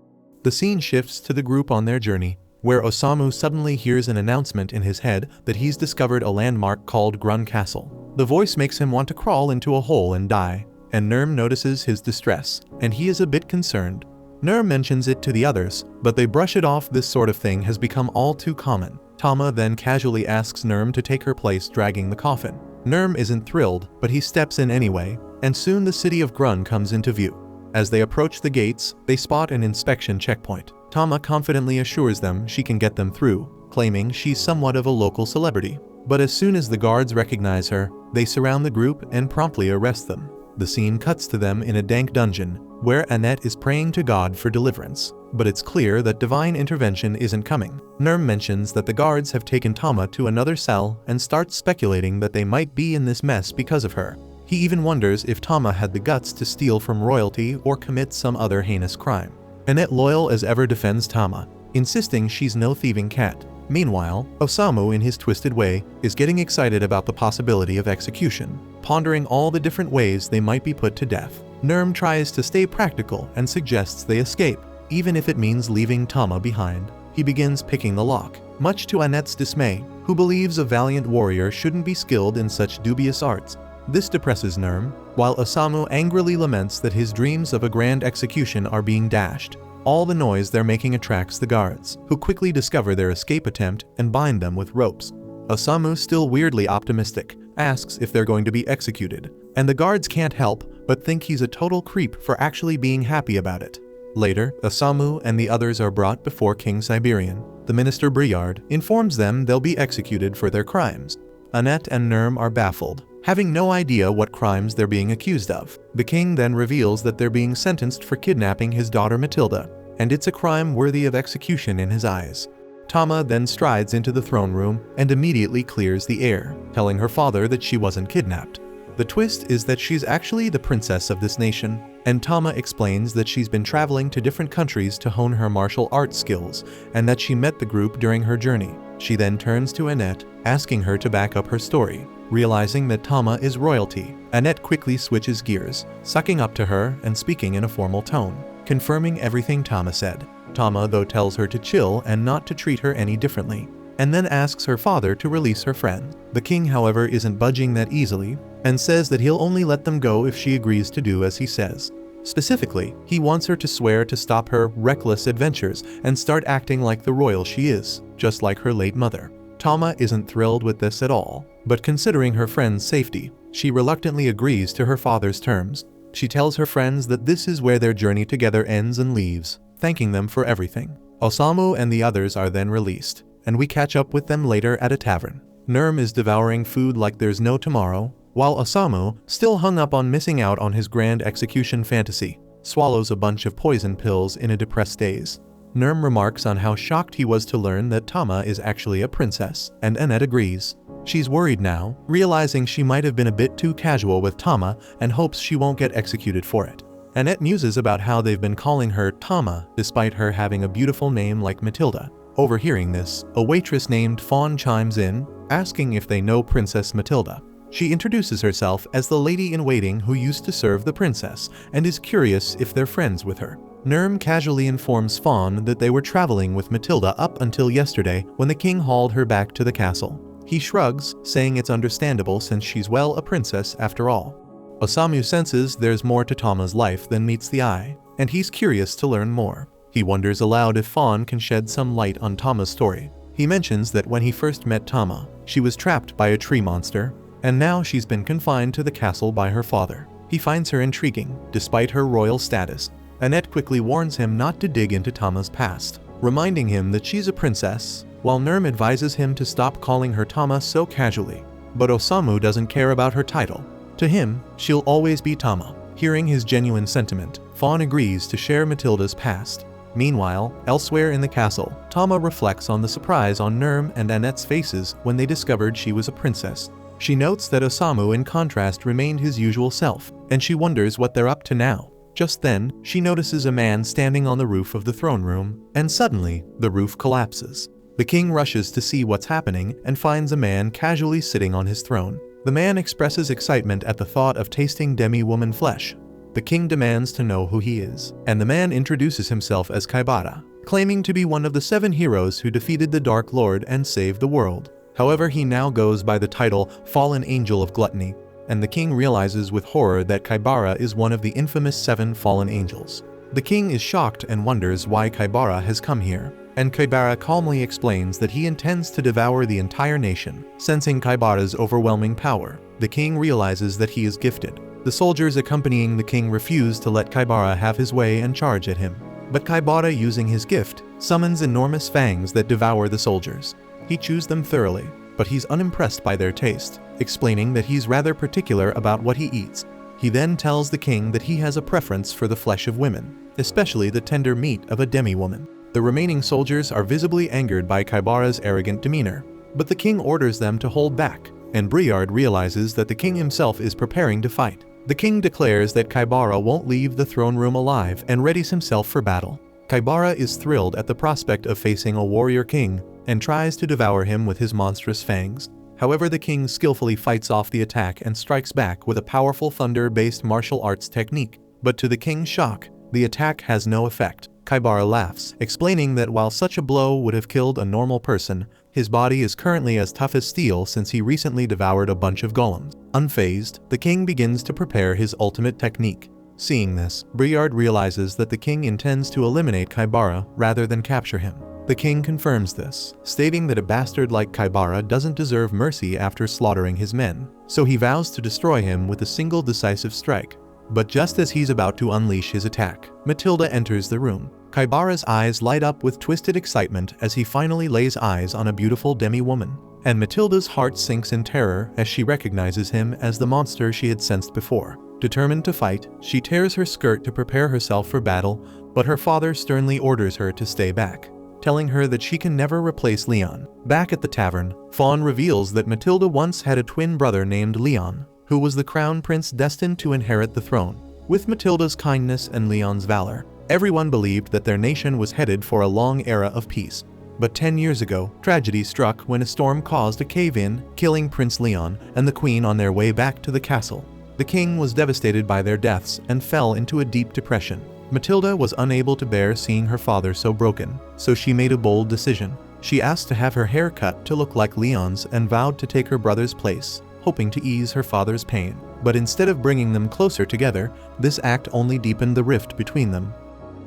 The scene shifts to the group on their journey, where Osamu suddenly hears an announcement in his head that he's discovered a landmark called Grun Castle. The voice makes him want to crawl into a hole and die, and Nurm notices his distress, and he is a bit concerned. Nurm mentions it to the others, but they brush it off. This sort of thing has become all too common. Tama then casually asks Nurm to take her place dragging the coffin. Nurm isn't thrilled, but he steps in anyway, and soon the city of Grun comes into view. As they approach the gates, they spot an inspection checkpoint. Tama confidently assures them she can get them through, claiming she's somewhat of a local celebrity. But as soon as the guards recognize her, they surround the group and promptly arrest them. The scene cuts to them in a dank dungeon, where Annette is praying to God for deliverance. But it's clear that divine intervention isn't coming. Nurm mentions that the guards have taken Tama to another cell and starts speculating that they might be in this mess because of her. He even wonders if Tama had the guts to steal from royalty or commit some other heinous crime. Annette, loyal as ever, defends Tama, insisting she's no thieving cat. Meanwhile, Osamu, in his twisted way, is getting excited about the possibility of execution, pondering all the different ways they might be put to death. Nurm tries to stay practical and suggests they escape, even if it means leaving Tama behind. He begins picking the lock, much to Annette's dismay, who believes a valiant warrior shouldn't be skilled in such dubious arts. This depresses Nurm, while Osamu angrily laments that his dreams of a grand execution are being dashed. All the noise they're making attracts the guards, who quickly discover their escape attempt and bind them with ropes. Osamu, still weirdly optimistic, asks if they're going to be executed, and the guards can't help but think he's a total creep for actually being happy about it. Later, Osamu and the others are brought before King Siberian. The minister Briard informs them they'll be executed for their crimes. Annette and Nurm are baffled, having no idea what crimes they're being accused of. The king then reveals that they're being sentenced for kidnapping his daughter Matilda, and it's a crime worthy of execution in his eyes. Tama then strides into the throne room and immediately clears the air, telling her father that she wasn't kidnapped. The twist is that she's actually the princess of this nation, and Tama explains that she's been traveling to different countries to hone her martial arts skills, and that she met the group during her journey. She then turns to Annette, asking her to back up her story. Realizing that Tama is royalty, Annette quickly switches gears, sucking up to her and speaking in a formal tone, confirming everything Tama said. Tama, though, tells her to chill and not to treat her any differently, and then asks her father to release her friend. The king, however, isn't budging that easily, and says that he'll only let them go if she agrees to do as he says. Specifically, he wants her to swear to stop her reckless adventures and start acting like the royal she is, just like her late mother. Tama isn't thrilled with this at all, but considering her friend's safety, she reluctantly agrees to her father's terms. She tells her friends that this is where their journey together ends and leaves, thanking them for everything. Osamu and the others are then released, and we catch up with them later at a tavern. Nurm is devouring food like there's no tomorrow, while Osamu, still hung up on missing out on his grand execution fantasy, swallows a bunch of poison pills in a depressed daze. Nurm remarks on how shocked he was to learn that Tama is actually a princess, and Annette agrees. She's worried now, realizing she might have been a bit too casual with Tama and hopes she won't get executed for it. Annette muses about how they've been calling her Tama despite her having a beautiful name like Matilda. Overhearing this, a waitress named Fawn chimes in, asking if they know Princess Matilda. She introduces herself as the lady-in-waiting who used to serve the princess and is curious if they're friends with her. Nurm casually informs Fawn that they were traveling with Matilda up until yesterday when the king hauled her back to the castle. He shrugs, saying it's understandable since she's a princess after all. Osamu senses there's more to Tama's life than meets the eye, and he's curious to learn more. He wonders aloud if Fawn can shed some light on Tama's story. He mentions that when he first met Tama, she was trapped by a tree monster, and now she's been confined to the castle by her father. He finds her intriguing, despite her royal status. Annette quickly warns him not to dig into Tama's past, reminding him that she's a princess, while Nurm advises him to stop calling her Tama so casually. But Osamu doesn't care about her title. To him, she'll always be Tama. Hearing his genuine sentiment, Fawn agrees to share Matilda's past. Meanwhile, elsewhere in the castle, Tama reflects on the surprise on Nurm and Annette's faces when they discovered she was a princess. She notes that Osamu in contrast remained his usual self, and she wonders what they're up to now. Just then, she notices a man standing on the roof of the throne room, and suddenly, the roof collapses. The king rushes to see what's happening and finds a man casually sitting on his throne. The man expresses excitement at the thought of tasting demi-woman flesh. The king demands to know who he is, and the man introduces himself as Kaibara, claiming to be one of the 7 heroes who defeated the Dark Lord and saved the world. However, he now goes by the title Fallen Angel of Gluttony, and the king realizes with horror that Kaibara is one of the infamous 7 fallen angels. The king is shocked and wonders why Kaibara has come here, and Kaibara calmly explains that he intends to devour the entire nation. Sensing Kaibara's overwhelming power, the king realizes that he is gifted. The soldiers accompanying the king refuse to let Kaibara have his way and charge at him. But Kaibara, using his gift, summons enormous fangs that devour the soldiers. He chews them thoroughly, but he's unimpressed by their taste, explaining that he's rather particular about what he eats. He then tells the king that he has a preference for the flesh of women, especially the tender meat of a demi-woman. The remaining soldiers are visibly angered by Kaibara's arrogant demeanor, but the king orders them to hold back, and Briard realizes that the king himself is preparing to fight. The king declares that Kaibara won't leave the throne room alive and readies himself for battle. Kaibara is thrilled at the prospect of facing a warrior king and tries to devour him with his monstrous fangs. However, the king skillfully fights off the attack and strikes back with a powerful thunder-based martial arts technique. But to the king's shock, the attack has no effect. Kaibara laughs, explaining that while such a blow would have killed a normal person, his body is currently as tough as steel since he recently devoured a bunch of golems. Unfazed, the king begins to prepare his ultimate technique. Seeing this, Briard realizes that the king intends to eliminate Kaibara rather than capture him. The king confirms this, stating that a bastard like Kaibara doesn't deserve mercy after slaughtering his men, so he vows to destroy him with a single decisive strike. But just as he's about to unleash his attack, Matilda enters the room. Kaibara's eyes light up with twisted excitement as he finally lays eyes on a beautiful demi-woman, and Matilda's heart sinks in terror as she recognizes him as the monster she had sensed before. Determined to fight, she tears her skirt to prepare herself for battle, but her father sternly orders her to stay back, telling her that she can never replace Leon. Back at the tavern, Fawn reveals that Matilda once had a twin brother named Leon, who was the crown prince destined to inherit the throne. With Matilda's kindness and Leon's valor, everyone believed that their nation was headed for a long era of peace. But 10 years ago, tragedy struck when a storm caused a cave-in, killing Prince Leon and the queen on their way back to the castle. The king was devastated by their deaths and fell into a deep depression. Matilda was unable to bear seeing her father so broken, so she made a bold decision. She asked to have her hair cut to look like Leon's and vowed to take her brother's place, hoping to ease her father's pain. But instead of bringing them closer together, this act only deepened the rift between them.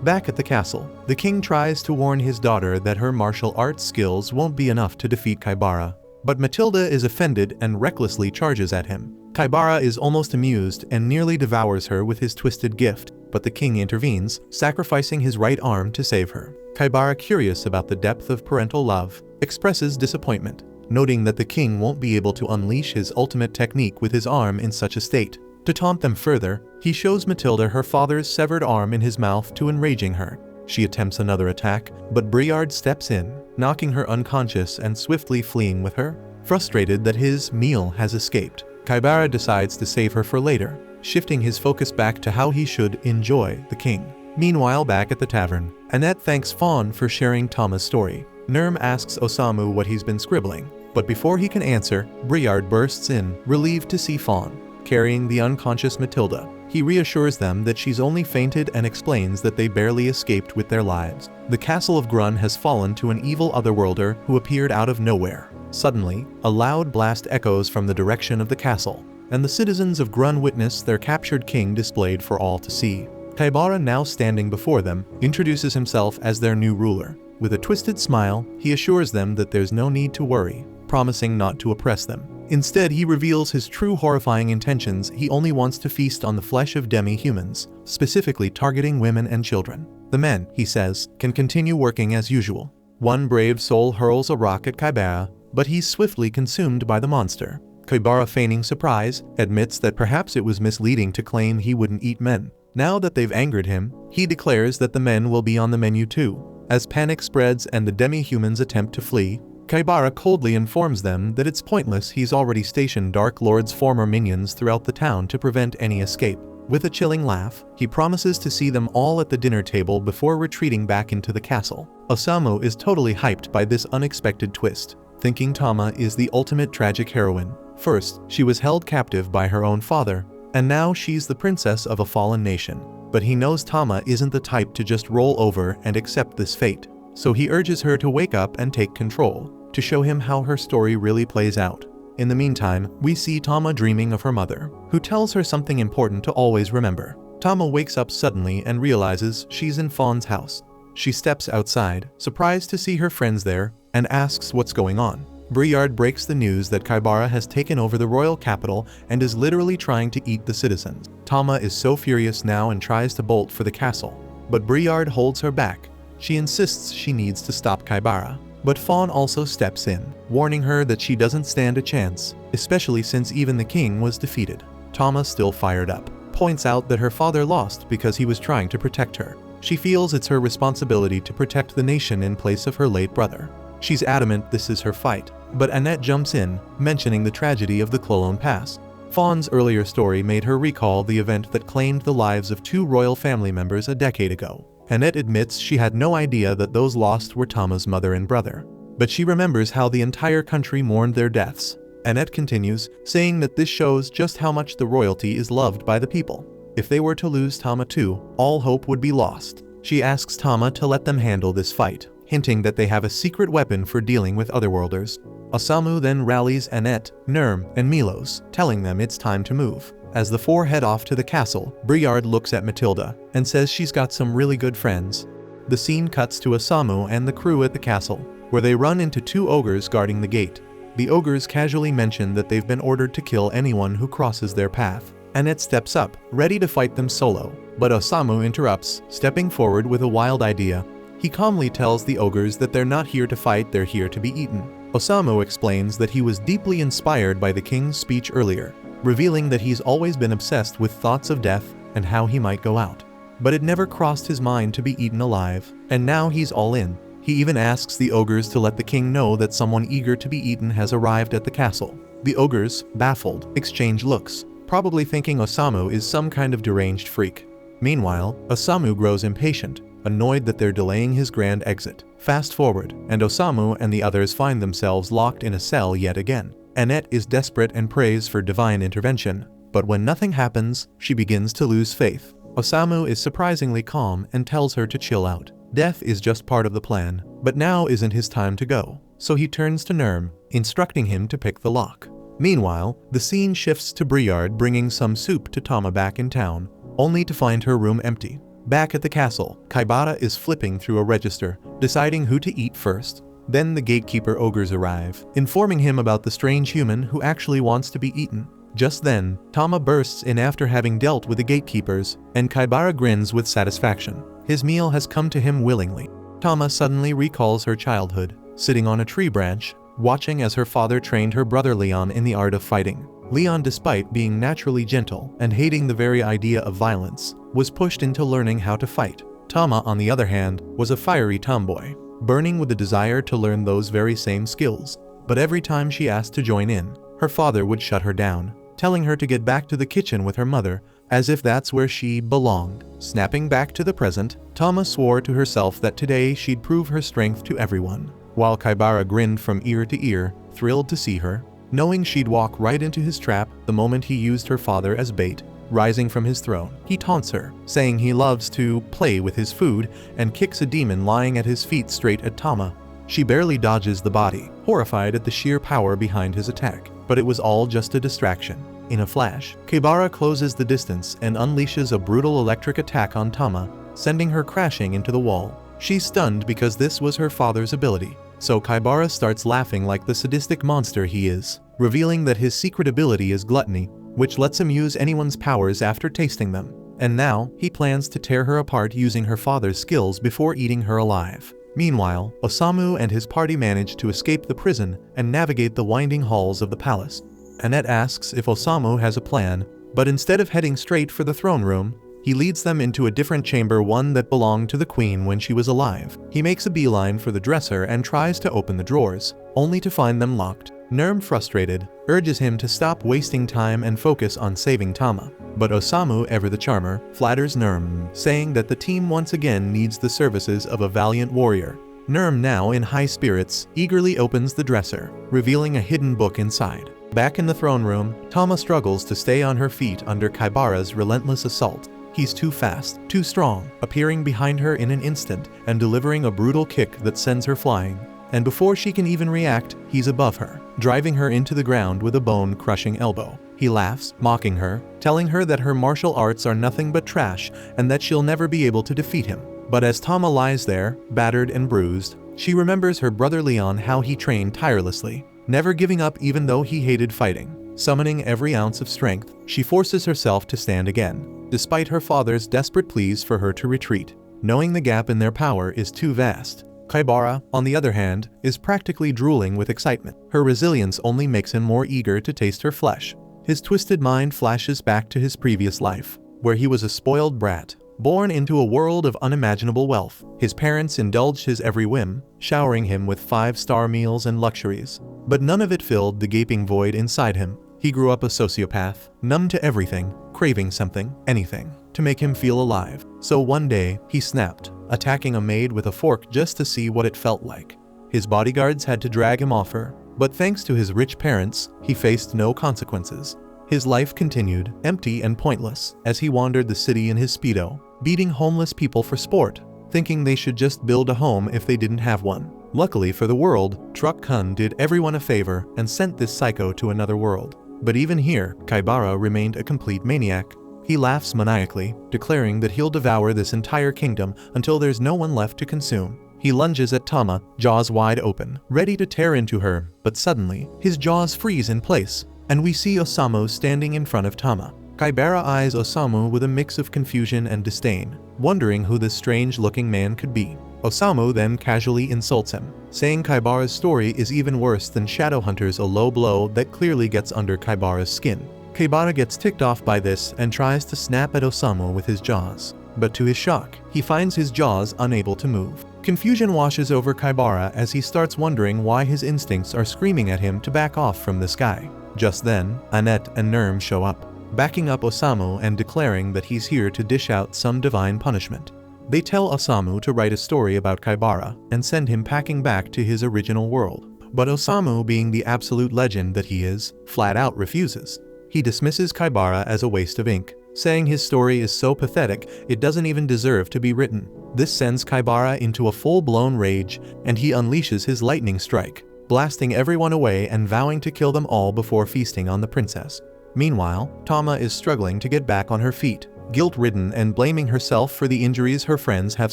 Back at the castle, the king tries to warn his daughter that her martial arts skills won't be enough to defeat Kaibara. But Matilda is offended and recklessly charges at him. Kaibara is almost amused and nearly devours her with his twisted gift, but the king intervenes, sacrificing his right arm to save her. Kaibara, curious about the depth of parental love, expresses disappointment, noting that the king won't be able to unleash his ultimate technique with his arm in such a state. To taunt them further, he shows Matilda her father's severed arm in his mouth to enraging her. She attempts another attack, but Briard steps in, knocking her unconscious and swiftly fleeing with her. Frustrated that his meal has escaped, Kaibara decides to save her for later, shifting his focus back to how he should enjoy the king. Meanwhile, back at the tavern, Annette thanks Fawn for sharing Tama's story. Nurm asks Osamu what he's been scribbling, But before he can answer, Briard bursts in, relieved to see Fawn carrying the unconscious Matilda. He reassures them that she's only fainted and explains that they barely escaped with their lives. The castle of Grun has fallen to an evil otherworlder who appeared out of nowhere. Suddenly, a loud blast echoes from the direction of the castle, and the citizens of Grun witness their captured king displayed for all to see. Kaibara, now standing before them, introduces himself as their new ruler. With a twisted smile, he assures them that there's no need to worry, promising not to oppress them. Instead, he reveals his true horrifying intentions. He only wants to feast on the flesh of demi-humans, specifically targeting women and children. The men, he says, can continue working as usual. One brave soul hurls a rock at Kaibara, but he's swiftly consumed by the monster. Kaibara, feigning surprise, admits that perhaps it was misleading to claim he wouldn't eat men. Now that they've angered him, he declares that the men will be on the menu too. As panic spreads and the demi-humans attempt to flee, Kaibara coldly informs them that it's pointless. He's already stationed Dark Lord's former minions throughout the town to prevent any escape. With a chilling laugh, he promises to see them all at the dinner table before retreating back into the castle. Osamu is totally hyped by this unexpected twist, thinking Tama is the ultimate tragic heroine. First, she was held captive by her own father, and now she's the princess of a fallen nation. But he knows Tama isn't the type to just roll over and accept this fate, so he urges her to wake up and take control, to show him how her story really plays out. In the meantime, we see Tama dreaming of her mother, who tells her something important to always remember. Tama wakes up suddenly and realizes she's in Fawn's house. She steps outside, surprised to see her friends there, and asks what's going on. Briard breaks the news that Kaibara has taken over the royal capital and is literally trying to eat the citizens. Tama is so furious now and tries to bolt for the castle, but Briard holds her back. She insists she needs to stop Kaibara. But Fawn also steps in, warning her that she doesn't stand a chance, especially since even the king was defeated. Tama, still fired up, points out that her father lost because he was trying to protect her. She feels it's her responsibility to protect the nation in place of her late brother. She's adamant this is her fight, but Annette jumps in, mentioning the tragedy of the Clolone Pass. Fawn's earlier story made her recall the event that claimed the lives of 2 royal family members a decade ago. Annette admits she had no idea that those lost were Tama's mother and brother, but she remembers how the entire country mourned their deaths. Annette continues, saying that this shows just how much the royalty is loved by the people. If they were to lose Tama too, all hope would be lost. She asks Tama to let them handle this fight, hinting that they have a secret weapon for dealing with otherworlders. Osamu then rallies Annette, Nurm, and Milos, telling them it's time to move. As the 4 head off to the castle, Briard looks at Matilda and says she's got some really good friends. The scene cuts to Osamu and the crew at the castle, where they run into 2 ogres guarding the gate. The ogres casually mention that they've been ordered to kill anyone who crosses their path. Annette steps up, ready to fight them solo, but Osamu interrupts, stepping forward with a wild idea. He calmly tells the ogres that they're not here to fight, they're here to be eaten. Osamu explains that he was deeply inspired by the king's speech earlier, revealing that he's always been obsessed with thoughts of death and how he might go out. But it never crossed his mind to be eaten alive, and now he's all in. He even asks the ogres to let the king know that someone eager to be eaten has arrived at the castle. The ogres, baffled, exchange looks, probably thinking Osamu is some kind of deranged freak. Meanwhile, Osamu grows impatient, annoyed that they're delaying his grand exit. Fast forward, and Osamu and the others find themselves locked in a cell yet again. Annette is desperate and prays for divine intervention, but when nothing happens, she begins to lose faith. Osamu is surprisingly calm and tells her to chill out. Death is just part of the plan, but now isn't his time to go, so he turns to Nurm, instructing him to pick the lock. Meanwhile, the scene shifts to Briard bringing some soup to Tama back in town, only to find her room empty. Back at the castle, Kaibara is flipping through a register, deciding who to eat first. Then the gatekeeper ogres arrive, informing him about the strange human who actually wants to be eaten. Just then, Tama bursts in after having dealt with the gatekeepers, and Kaibara grins with satisfaction. His meal has come to him willingly. Tama suddenly recalls her childhood, sitting on a tree branch, watching as her father trained her brother Leon in the art of fighting. Leon, despite being naturally gentle and hating the very idea of violence, was pushed into learning how to fight. Tama, on the other hand, was a fiery tomboy, burning with the desire to learn those very same skills. But every time she asked to join in, her father would shut her down, telling her to get back to the kitchen with her mother, as if that's where she belonged. Snapping back to the present, Tama swore to herself that today she'd prove her strength to everyone. While Kaibara grinned from ear to ear, thrilled to see her, knowing she'd walk right into his trap the moment he used her father as bait. Rising from his throne, he taunts her, saying he loves to play with his food, and kicks a demon lying at his feet straight at Tama. She barely dodges the body, horrified at the sheer power behind his attack, but it was all just a distraction. In a flash, Kaibara closes the distance and unleashes a brutal electric attack on Tama, sending her crashing into the wall. She's stunned because this was her father's ability, so Kaibara starts laughing like the sadistic monster he is, revealing that his secret ability is gluttony, which lets him use anyone's powers after tasting them. And now, he plans to tear her apart using her father's skills before eating her alive. Meanwhile, Osamu and his party manage to escape the prison and navigate the winding halls of the palace. Annette asks if Osamu has a plan, but instead of heading straight for the throne room, he leads them into a different chamber, one that belonged to the queen when she was alive. He makes a beeline for the dresser and tries to open the drawers, only to find them locked. Nurm, frustrated, urges him to stop wasting time and focus on saving Tama. But Osamu, ever the charmer, flatters Nurm, saying that the team once again needs the services of a valiant warrior. Nurm, now in high spirits, eagerly opens the dresser, revealing a hidden book inside. Back in the throne room, Tama struggles to stay on her feet under Kaibara's relentless assault. He's too fast, too strong, appearing behind her in an instant and delivering a brutal kick that sends her flying. And before she can even react, he's above her, driving her into the ground with a bone-crushing elbow. He laughs, mocking her, telling her that her martial arts are nothing but trash and that she'll never be able to defeat him. But as Tama lies there, battered and bruised, she remembers her brother Leon, how he trained tirelessly, never giving up even though he hated fighting. Summoning every ounce of strength, she forces herself to stand again, despite her father's desperate pleas for her to retreat, knowing the gap in their power is too vast. Kaibara, on the other hand, is practically drooling with excitement. Her resilience only makes him more eager to taste her flesh. His twisted mind flashes back to his previous life, where he was a spoiled brat, born into a world of unimaginable wealth. His parents indulged his every whim, showering him with 5-star meals and luxuries. But none of it filled the gaping void inside him. He grew up a sociopath, numb to everything, craving something, anything, to make him feel alive. So one day, he snapped, attacking a maid with a fork just to see what it felt like. His bodyguards had to drag him off her, but thanks to his rich parents, he faced no consequences. His life continued, empty and pointless, as he wandered the city in his Speedo, beating homeless people for sport, thinking they should just build a home if they didn't have one. Luckily for the world, Truck Kun did everyone a favor and sent this psycho to another world. But even here, Kaibara remained a complete maniac. He laughs maniacally, declaring that he'll devour this entire kingdom until there's no one left to consume. He lunges at Tama, jaws wide open, ready to tear into her, but suddenly, his jaws freeze in place, and we see Osamu standing in front of Tama. Kaibara eyes Osamu with a mix of confusion and disdain, wondering who this strange-looking man could be. Osamu then casually insults him, saying Kaibara's story is even worse than Shadowhunter's, a low blow that clearly gets under Kaibara's skin. Kaibara gets ticked off by this and tries to snap at Osamu with his jaws, but to his shock, he finds his jaws unable to move. Confusion washes over Kaibara as he starts wondering why his instincts are screaming at him to back off from this guy. Just then, Annette and Nurm show up, backing up Osamu and declaring that he's here to dish out some divine punishment. They tell Osamu to write a story about Kaibara and send him packing back to his original world. But Osamu, being the absolute legend that he is, flat out refuses. He dismisses Kaibara as a waste of ink, saying his story is so pathetic it doesn't even deserve to be written. This sends Kaibara into a full-blown rage, and he unleashes his lightning strike, blasting everyone away and vowing to kill them all before feasting on the princess. Meanwhile, Tama is struggling to get back on her feet, guilt-ridden and blaming herself for the injuries her friends have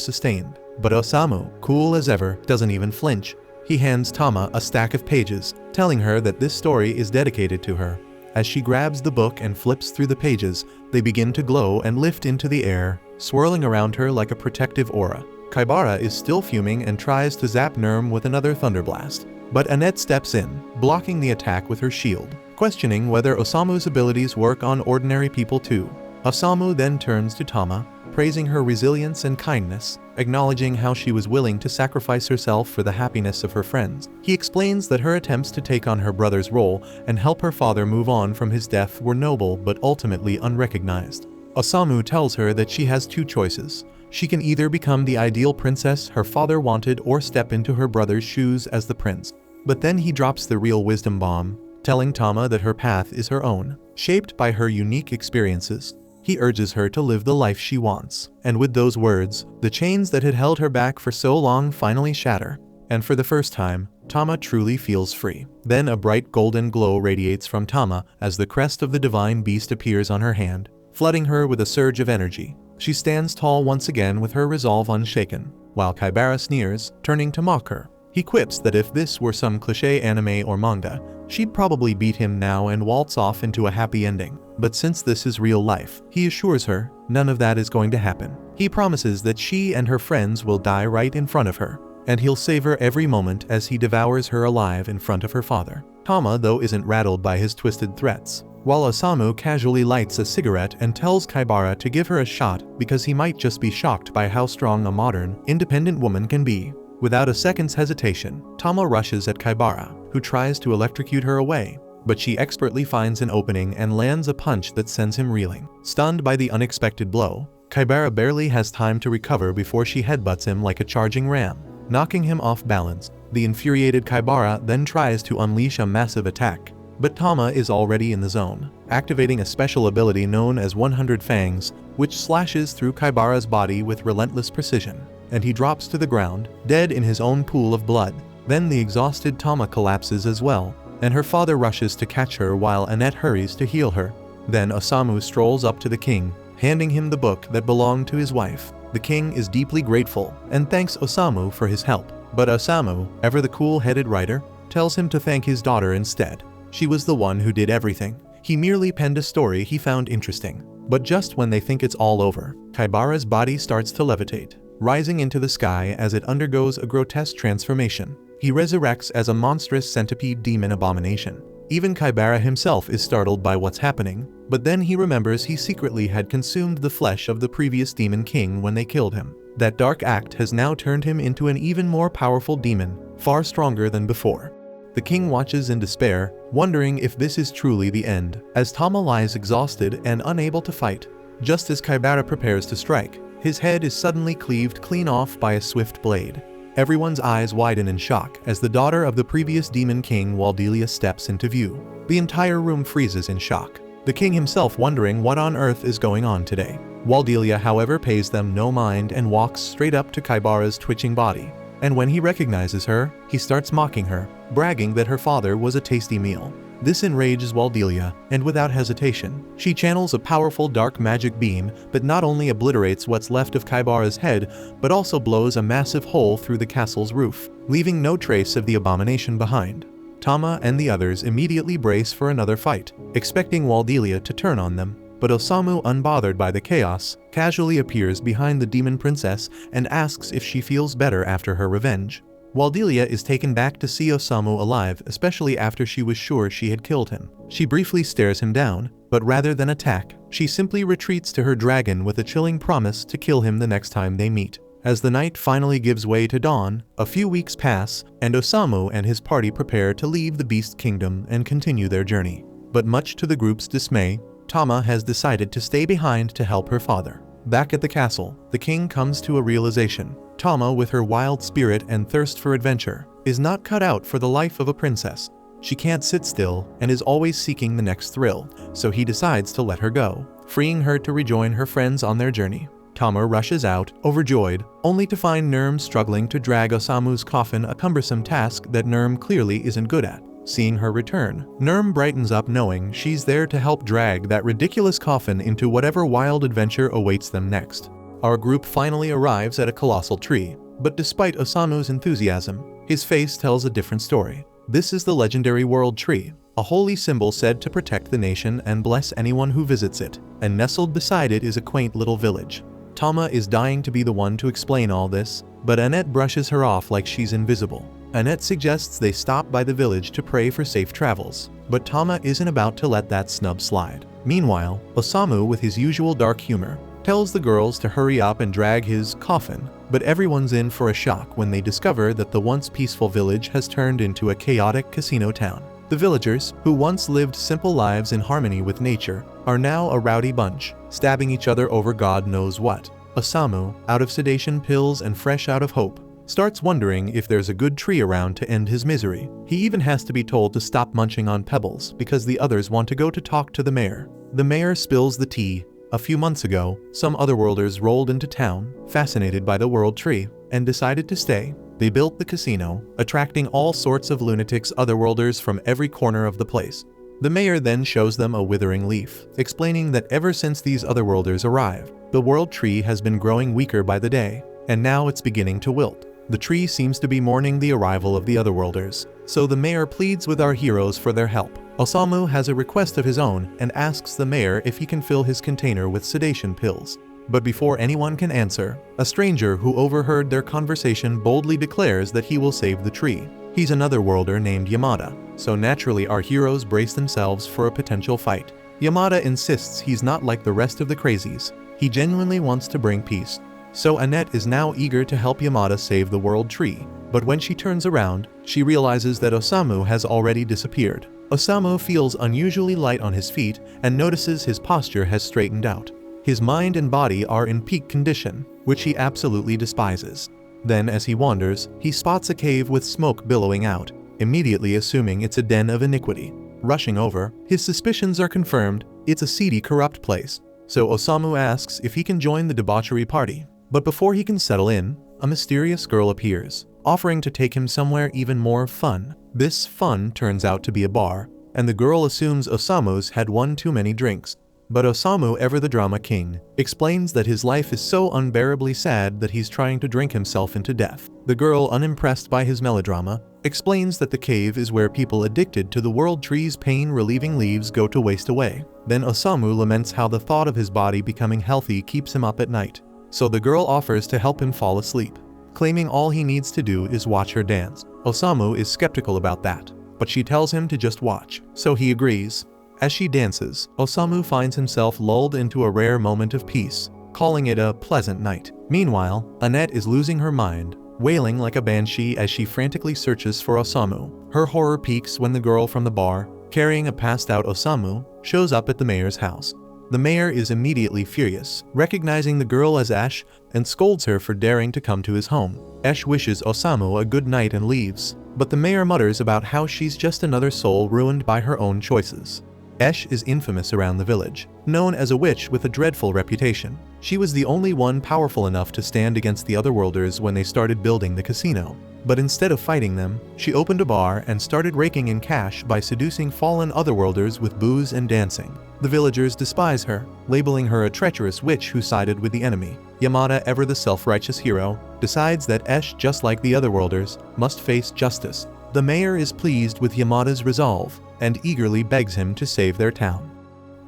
sustained. But Osamu, cool as ever, doesn't even flinch. He hands Tama a stack of pages, telling her that this story is dedicated to her. As she grabs the book and flips through the pages, they begin to glow and lift into the air, swirling around her like a protective aura. Kaibara is still fuming and tries to zap Nurm with another thunderblast, but Annette steps in, blocking the attack with her shield, questioning whether Osamu's abilities work on ordinary people too. Osamu then turns to Tama, praising her resilience and kindness, acknowledging how she was willing to sacrifice herself for the happiness of her friends. He explains that her attempts to take on her brother's role and help her father move on from his death were noble but ultimately unrecognized. Osamu tells her that she has two choices. She can either become the ideal princess her father wanted or step into her brother's shoes as the prince. But then he drops the real wisdom bomb, telling Tama that her path is her own, shaped by her unique experiences. He urges her to live the life she wants. And with those words, the chains that had held her back for so long finally shatter. And for the first time, Tama truly feels free. Then a bright golden glow radiates from Tama as the crest of the divine beast appears on her hand, flooding her with a surge of energy. She stands tall once again with her resolve unshaken, while Kaibara sneers, turning to mock her. He quips that if this were some cliché anime or manga, she'd probably beat him now and waltz off into a happy ending. But since this is real life, he assures her, none of that is going to happen. He promises that she and her friends will die right in front of her, and he'll savor every moment as he devours her alive in front of her father. Tama, though, isn't rattled by his twisted threats, while Osamu casually lights a cigarette and tells Kaibara to give her a shot because he might just be shocked by how strong a modern, independent woman can be. Without a second's hesitation, Tama rushes at Kaibara, who tries to electrocute her away, but she expertly finds an opening and lands a punch that sends him reeling. Stunned by the unexpected blow, Kaibara barely has time to recover before she headbutts him like a charging ram, knocking him off balance. The infuriated Kaibara then tries to unleash a massive attack, but Tama is already in the zone, activating a special ability known as 100 Fangs, which slashes through Kaibara's body with relentless precision, and he drops to the ground, dead in his own pool of blood. Then the exhausted Tama collapses as well, and her father rushes to catch her while Annette hurries to heal her. Then Osamu strolls up to the king, handing him the book that belonged to his wife. The king is deeply grateful and thanks Osamu for his help, but Osamu, ever the cool-headed writer, tells him to thank his daughter instead. She was the one who did everything. He merely penned a story he found interesting. But just when they think it's all over, Kaibara's body starts to levitate, rising into the sky as it undergoes a grotesque transformation. He resurrects as a monstrous centipede demon abomination. Even Kaibara himself is startled by what's happening, but then he remembers he secretly had consumed the flesh of the previous demon king when they killed him. That dark act has now turned him into an even more powerful demon, far stronger than before. The king watches in despair, wondering if this is truly the end, as Tama lies exhausted and unable to fight. Just as Kaibara prepares to strike, his head is suddenly cleaved clean off by a swift blade. Everyone's eyes widen in shock as the daughter of the previous demon king Waldelia steps into view. The entire room freezes in shock, the king himself wondering what on earth is going on today. Waldelia, however, pays them no mind and walks straight up to Kaibara's twitching body. And when he recognizes her, he starts mocking her, bragging that her father was a tasty meal. This enrages Waldelia, and without hesitation, she channels a powerful dark magic beam that not only obliterates what's left of Kaibara's head, but also blows a massive hole through the castle's roof, leaving no trace of the abomination behind. Tama and the others immediately brace for another fight, expecting Waldelia to turn on them, but Osamu, unbothered by the chaos, casually appears behind the demon princess and asks if she feels better after her revenge. Waldelia is taken back to see Osamu alive, especially after she was sure she had killed him. She briefly stares him down, but rather than attack, she simply retreats to her dragon with a chilling promise to kill him the next time they meet. As the night finally gives way to dawn, a few weeks pass, and Osamu and his party prepare to leave the Beast Kingdom and continue their journey. But much to the group's dismay, Tama has decided to stay behind to help her father. Back at the castle, the king comes to a realization. Tama, with her wild spirit and thirst for adventure, is not cut out for the life of a princess. She can't sit still and is always seeking the next thrill, so he decides to let her go, freeing her to rejoin her friends on their journey. Tama rushes out, overjoyed, only to find Nurm struggling to drag Osamu's coffin, a cumbersome task that Nurm clearly isn't good at. Seeing her return, Nurm brightens up knowing she's there to help drag that ridiculous coffin into whatever wild adventure awaits them next. Our group finally arrives at a colossal tree, but despite Osamu's enthusiasm, his face tells a different story. This is the legendary World Tree, a holy symbol said to protect the nation and bless anyone who visits it, and nestled beside it is a quaint little village. Tama is dying to be the one to explain all this, but Annette brushes her off like she's invisible. Annette suggests they stop by the village to pray for safe travels, but Tama isn't about to let that snub slide. Meanwhile, Osamu, with his usual dark humor, tells the girls to hurry up and drag his coffin, but everyone's in for a shock when they discover that the once peaceful village has turned into a chaotic casino town. The villagers, who once lived simple lives in harmony with nature, are now a rowdy bunch, stabbing each other over God knows what. Osamu, out of sedation pills and fresh out of hope, starts wondering if there's a good tree around to end his misery. He even has to be told to stop munching on pebbles because the others want to go to talk to the mayor. The mayor spills the tea. A few months ago, some otherworlders rolled into town, fascinated by the world tree, and decided to stay. They built the casino, attracting all sorts of lunatics otherworlders from every corner of the place. The mayor then shows them a withering leaf, explaining that ever since these otherworlders arrived, the world tree has been growing weaker by the day, and now it's beginning to wilt. The tree seems to be mourning the arrival of the otherworlders, so the mayor pleads with our heroes for their help. Osamu has a request of his own and asks the mayor if he can fill his container with sedation pills. But before anyone can answer, a stranger who overheard their conversation boldly declares that he will save the tree. He's another worlder named Yamada, so naturally our heroes brace themselves for a potential fight. Yamada insists he's not like the rest of the crazies. He genuinely wants to bring peace. So Annette is now eager to help Yamada save the world tree, but when she turns around, she realizes that Osamu has already disappeared. Osamu feels unusually light on his feet and notices his posture has straightened out. His mind and body are in peak condition, which he absolutely despises. Then as he wanders, he spots a cave with smoke billowing out, immediately assuming it's a den of iniquity. Rushing over, his suspicions are confirmed. It's a seedy, corrupt place. So Osamu asks if he can join the debauchery party. But before he can settle in, a mysterious girl appears, offering to take him somewhere even more fun. This fun turns out to be a bar, and the girl assumes Osamu's had one too many drinks. But Osamu, ever the drama king, explains that his life is so unbearably sad that he's trying to drink himself into death. The girl, unimpressed by his melodrama, explains that the cave is where people addicted to the world tree's pain-relieving leaves go to waste away. Then Osamu laments how the thought of his body becoming healthy keeps him up at night. So the girl offers to help him fall asleep, claiming all he needs to do is watch her dance. Osamu is skeptical about that, but she tells him to just watch, so he agrees. As she dances, Osamu finds himself lulled into a rare moment of peace, calling it a pleasant night. Meanwhile, Annette is losing her mind, wailing like a banshee as she frantically searches for Osamu. Her horror peaks when the girl from the bar, carrying a passed-out Osamu, shows up at the mayor's house. The mayor is immediately furious, recognizing the girl as Ash, and scolds her for daring to come to his home. Ash wishes Osamu a good night and leaves, but the mayor mutters about how she's just another soul ruined by her own choices. Ash is infamous around the village, known as a witch with a dreadful reputation. She was the only one powerful enough to stand against the otherworlders when they started building the casino. But instead of fighting them, she opened a bar and started raking in cash by seducing fallen otherworlders with booze and dancing. The villagers despise her, labeling her a treacherous witch who sided with the enemy. Yamada, ever the self-righteous hero, decides that Ash, just like the otherworlders, must face justice. The mayor is pleased with Yamada's resolve and eagerly begs him to save their town.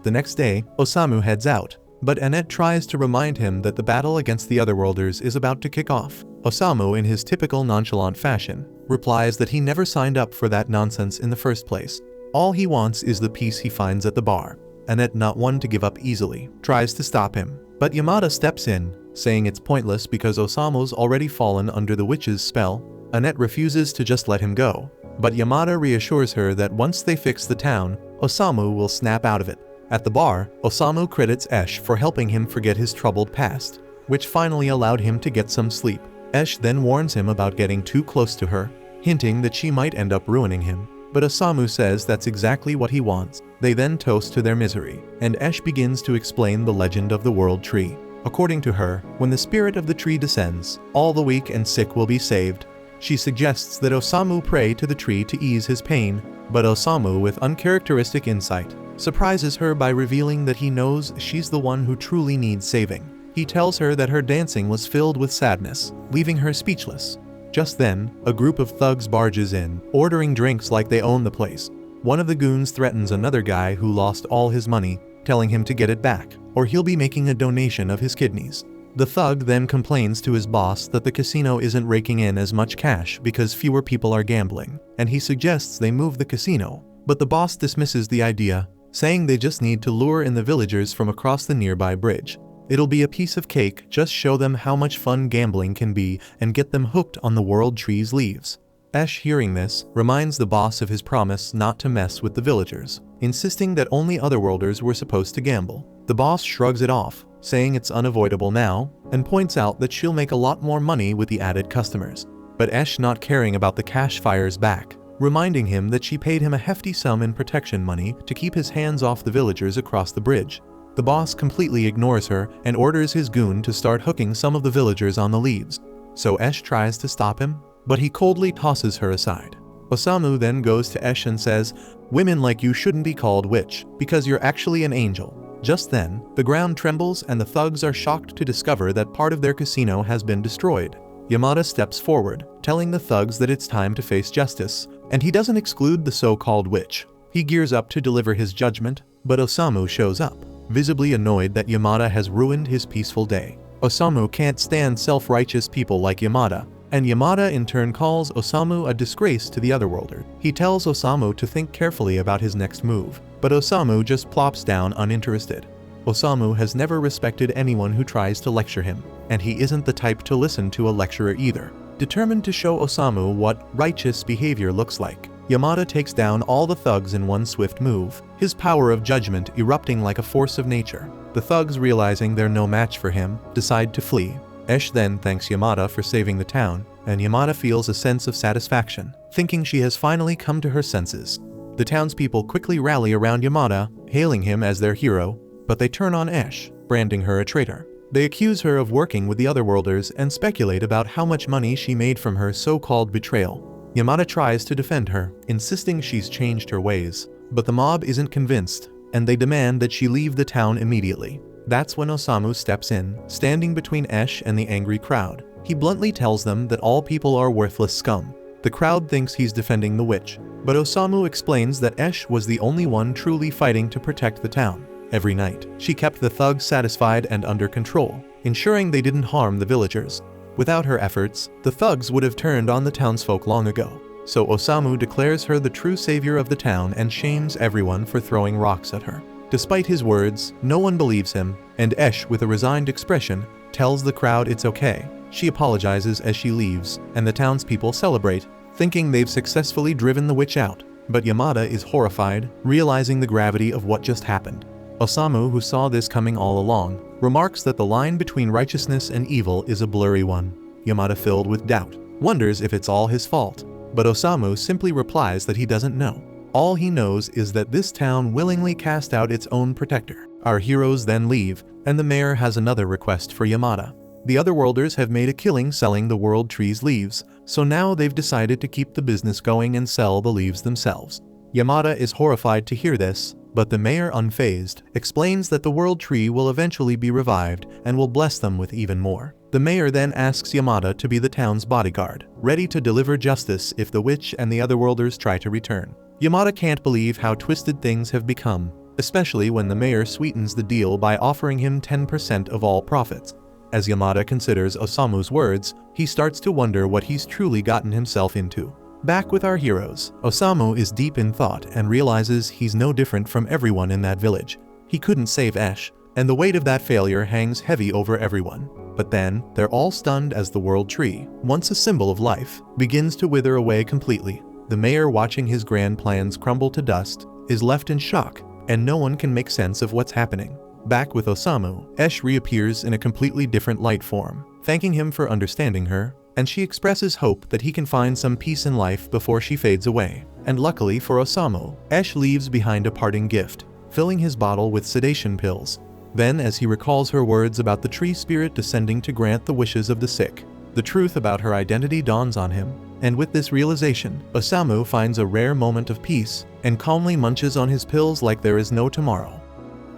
The next day, Osamu heads out, but Annette tries to remind him that the battle against the otherworlders is about to kick off. Osamu, in his typical nonchalant fashion, replies that he never signed up for that nonsense in the first place. All he wants is the peace he finds at the bar. Annette, not one to give up easily, tries to stop him, but Yamada steps in, saying it's pointless because Osamu's already fallen under the witch's spell. Annette refuses to just let him go, but Yamada reassures her that once they fix the town, Osamu will snap out of it. At the bar, Osamu credits Ash for helping him forget his troubled past, which finally allowed him to get some sleep. Ash then warns him about getting too close to her, hinting that she might end up ruining him. But Osamu says that's exactly what he wants. They then toast to their misery, and Ash begins to explain the legend of the world tree. According to her, when the spirit of the tree descends, all the weak and sick will be saved. She suggests that Osamu pray to the tree to ease his pain, but Osamu, with uncharacteristic insight, surprises her by revealing that he knows she's the one who truly needs saving. He tells her that her dancing was filled with sadness, leaving her speechless. Just then, a group of thugs barges in, ordering drinks like they own the place. One of the goons threatens another guy who lost all his money, telling him to get it back, or he'll be making a donation of his kidneys. The thug then complains to his boss that the casino isn't raking in as much cash because fewer people are gambling, and he suggests they move the casino. But the boss dismisses the idea, saying they just need to lure in the villagers from across the nearby bridge. It'll be a piece of cake, just show them how much fun gambling can be and get them hooked on the world tree's leaves. Ash, hearing this, reminds the boss of his promise not to mess with the villagers, insisting that only otherworlders were supposed to gamble. The boss shrugs it off, saying it's unavoidable now, and points out that she'll make a lot more money with the added customers. But Esh, not caring about the cash, fires back, reminding him that she paid him a hefty sum in protection money to keep his hands off the villagers across the bridge. The boss completely ignores her and orders his goon to start hooking some of the villagers on the leaves. So Esh tries to stop him, but he coldly tosses her aside. Osamu then goes to Esh and says, "Women like you shouldn't be called witch, because you're actually an angel." Just then, the ground trembles and the thugs are shocked to discover that part of their casino has been destroyed. Yamada steps forward, telling the thugs that it's time to face justice, and he doesn't exclude the so-called witch. He gears up to deliver his judgment, but Osamu shows up, visibly annoyed that Yamada has ruined his peaceful day. Osamu can't stand self-righteous people like Yamada, and Yamada in turn calls Osamu a disgrace to the Otherworlder. He tells Osamu to think carefully about his next move, but Osamu just plops down uninterested. Osamu has never respected anyone who tries to lecture him, and he isn't the type to listen to a lecturer either. Determined to show Osamu what righteous behavior looks like, Yamada takes down all the thugs in one swift move, his power of judgment erupting like a force of nature. The thugs, realizing they're no match for him, decide to flee. Esh then thanks Yamada for saving the town, and Yamada feels a sense of satisfaction, thinking she has finally come to her senses. The townspeople quickly rally around Yamada, hailing him as their hero, but they turn on Esh, branding her a traitor. They accuse her of working with the Otherworlders and speculate about how much money she made from her so-called betrayal. Yamada tries to defend her, insisting she's changed her ways, but the mob isn't convinced, and they demand that she leave the town immediately. That's when Osamu steps in, standing between Esh and the angry crowd. He bluntly tells them that all people are worthless scum. The crowd thinks he's defending the witch, but Osamu explains that Esh was the only one truly fighting to protect the town. Every night, she kept the thugs satisfied and under control, ensuring they didn't harm the villagers. Without her efforts, the thugs would have turned on the townsfolk long ago. So Osamu declares her the true savior of the town and shames everyone for throwing rocks at her. Despite his words, no one believes him, and Esh, with a resigned expression, tells the crowd it's okay. She apologizes as she leaves, and the townspeople celebrate, thinking they've successfully driven the witch out. But Yamada is horrified, realizing the gravity of what just happened. Osamu, who saw this coming all along, remarks that the line between righteousness and evil is a blurry one. Yamada, filled with doubt, wonders if it's all his fault, but Osamu simply replies that he doesn't know. All he knows is that this town willingly cast out its own protector. Our heroes then leave, and the mayor has another request for Yamada. The Otherworlders have made a killing selling the World Tree's leaves, so now they've decided to keep the business going and sell the leaves themselves. Yamada is horrified to hear this, but the mayor, unfazed, explains that the World Tree will eventually be revived and will bless them with even more. The mayor then asks Yamada to be the town's bodyguard, ready to deliver justice if the witch and the Otherworlders try to return. Yamada can't believe how twisted things have become, especially when the mayor sweetens the deal by offering him 10% of all profits. As Yamada considers Osamu's words, he starts to wonder what he's truly gotten himself into. Back with our heroes, Osamu is deep in thought and realizes he's no different from everyone in that village. He couldn't save Esh, and the weight of that failure hangs heavy over everyone. But then, they're all stunned as the World Tree, once a symbol of life, begins to wither away completely. The mayor, watching his grand plans crumble to dust, is left in shock, and no one can make sense of what's happening. Back with Osamu, Esh reappears in a completely different light form, thanking him for understanding her, and she expresses hope that he can find some peace in life before she fades away. And luckily for Osamu, Esh leaves behind a parting gift, filling his bottle with sedation pills. Then, as he recalls her words about the tree spirit descending to grant the wishes of the sick, the truth about her identity dawns on him, and with this realization, Osamu finds a rare moment of peace and calmly munches on his pills like there is no tomorrow.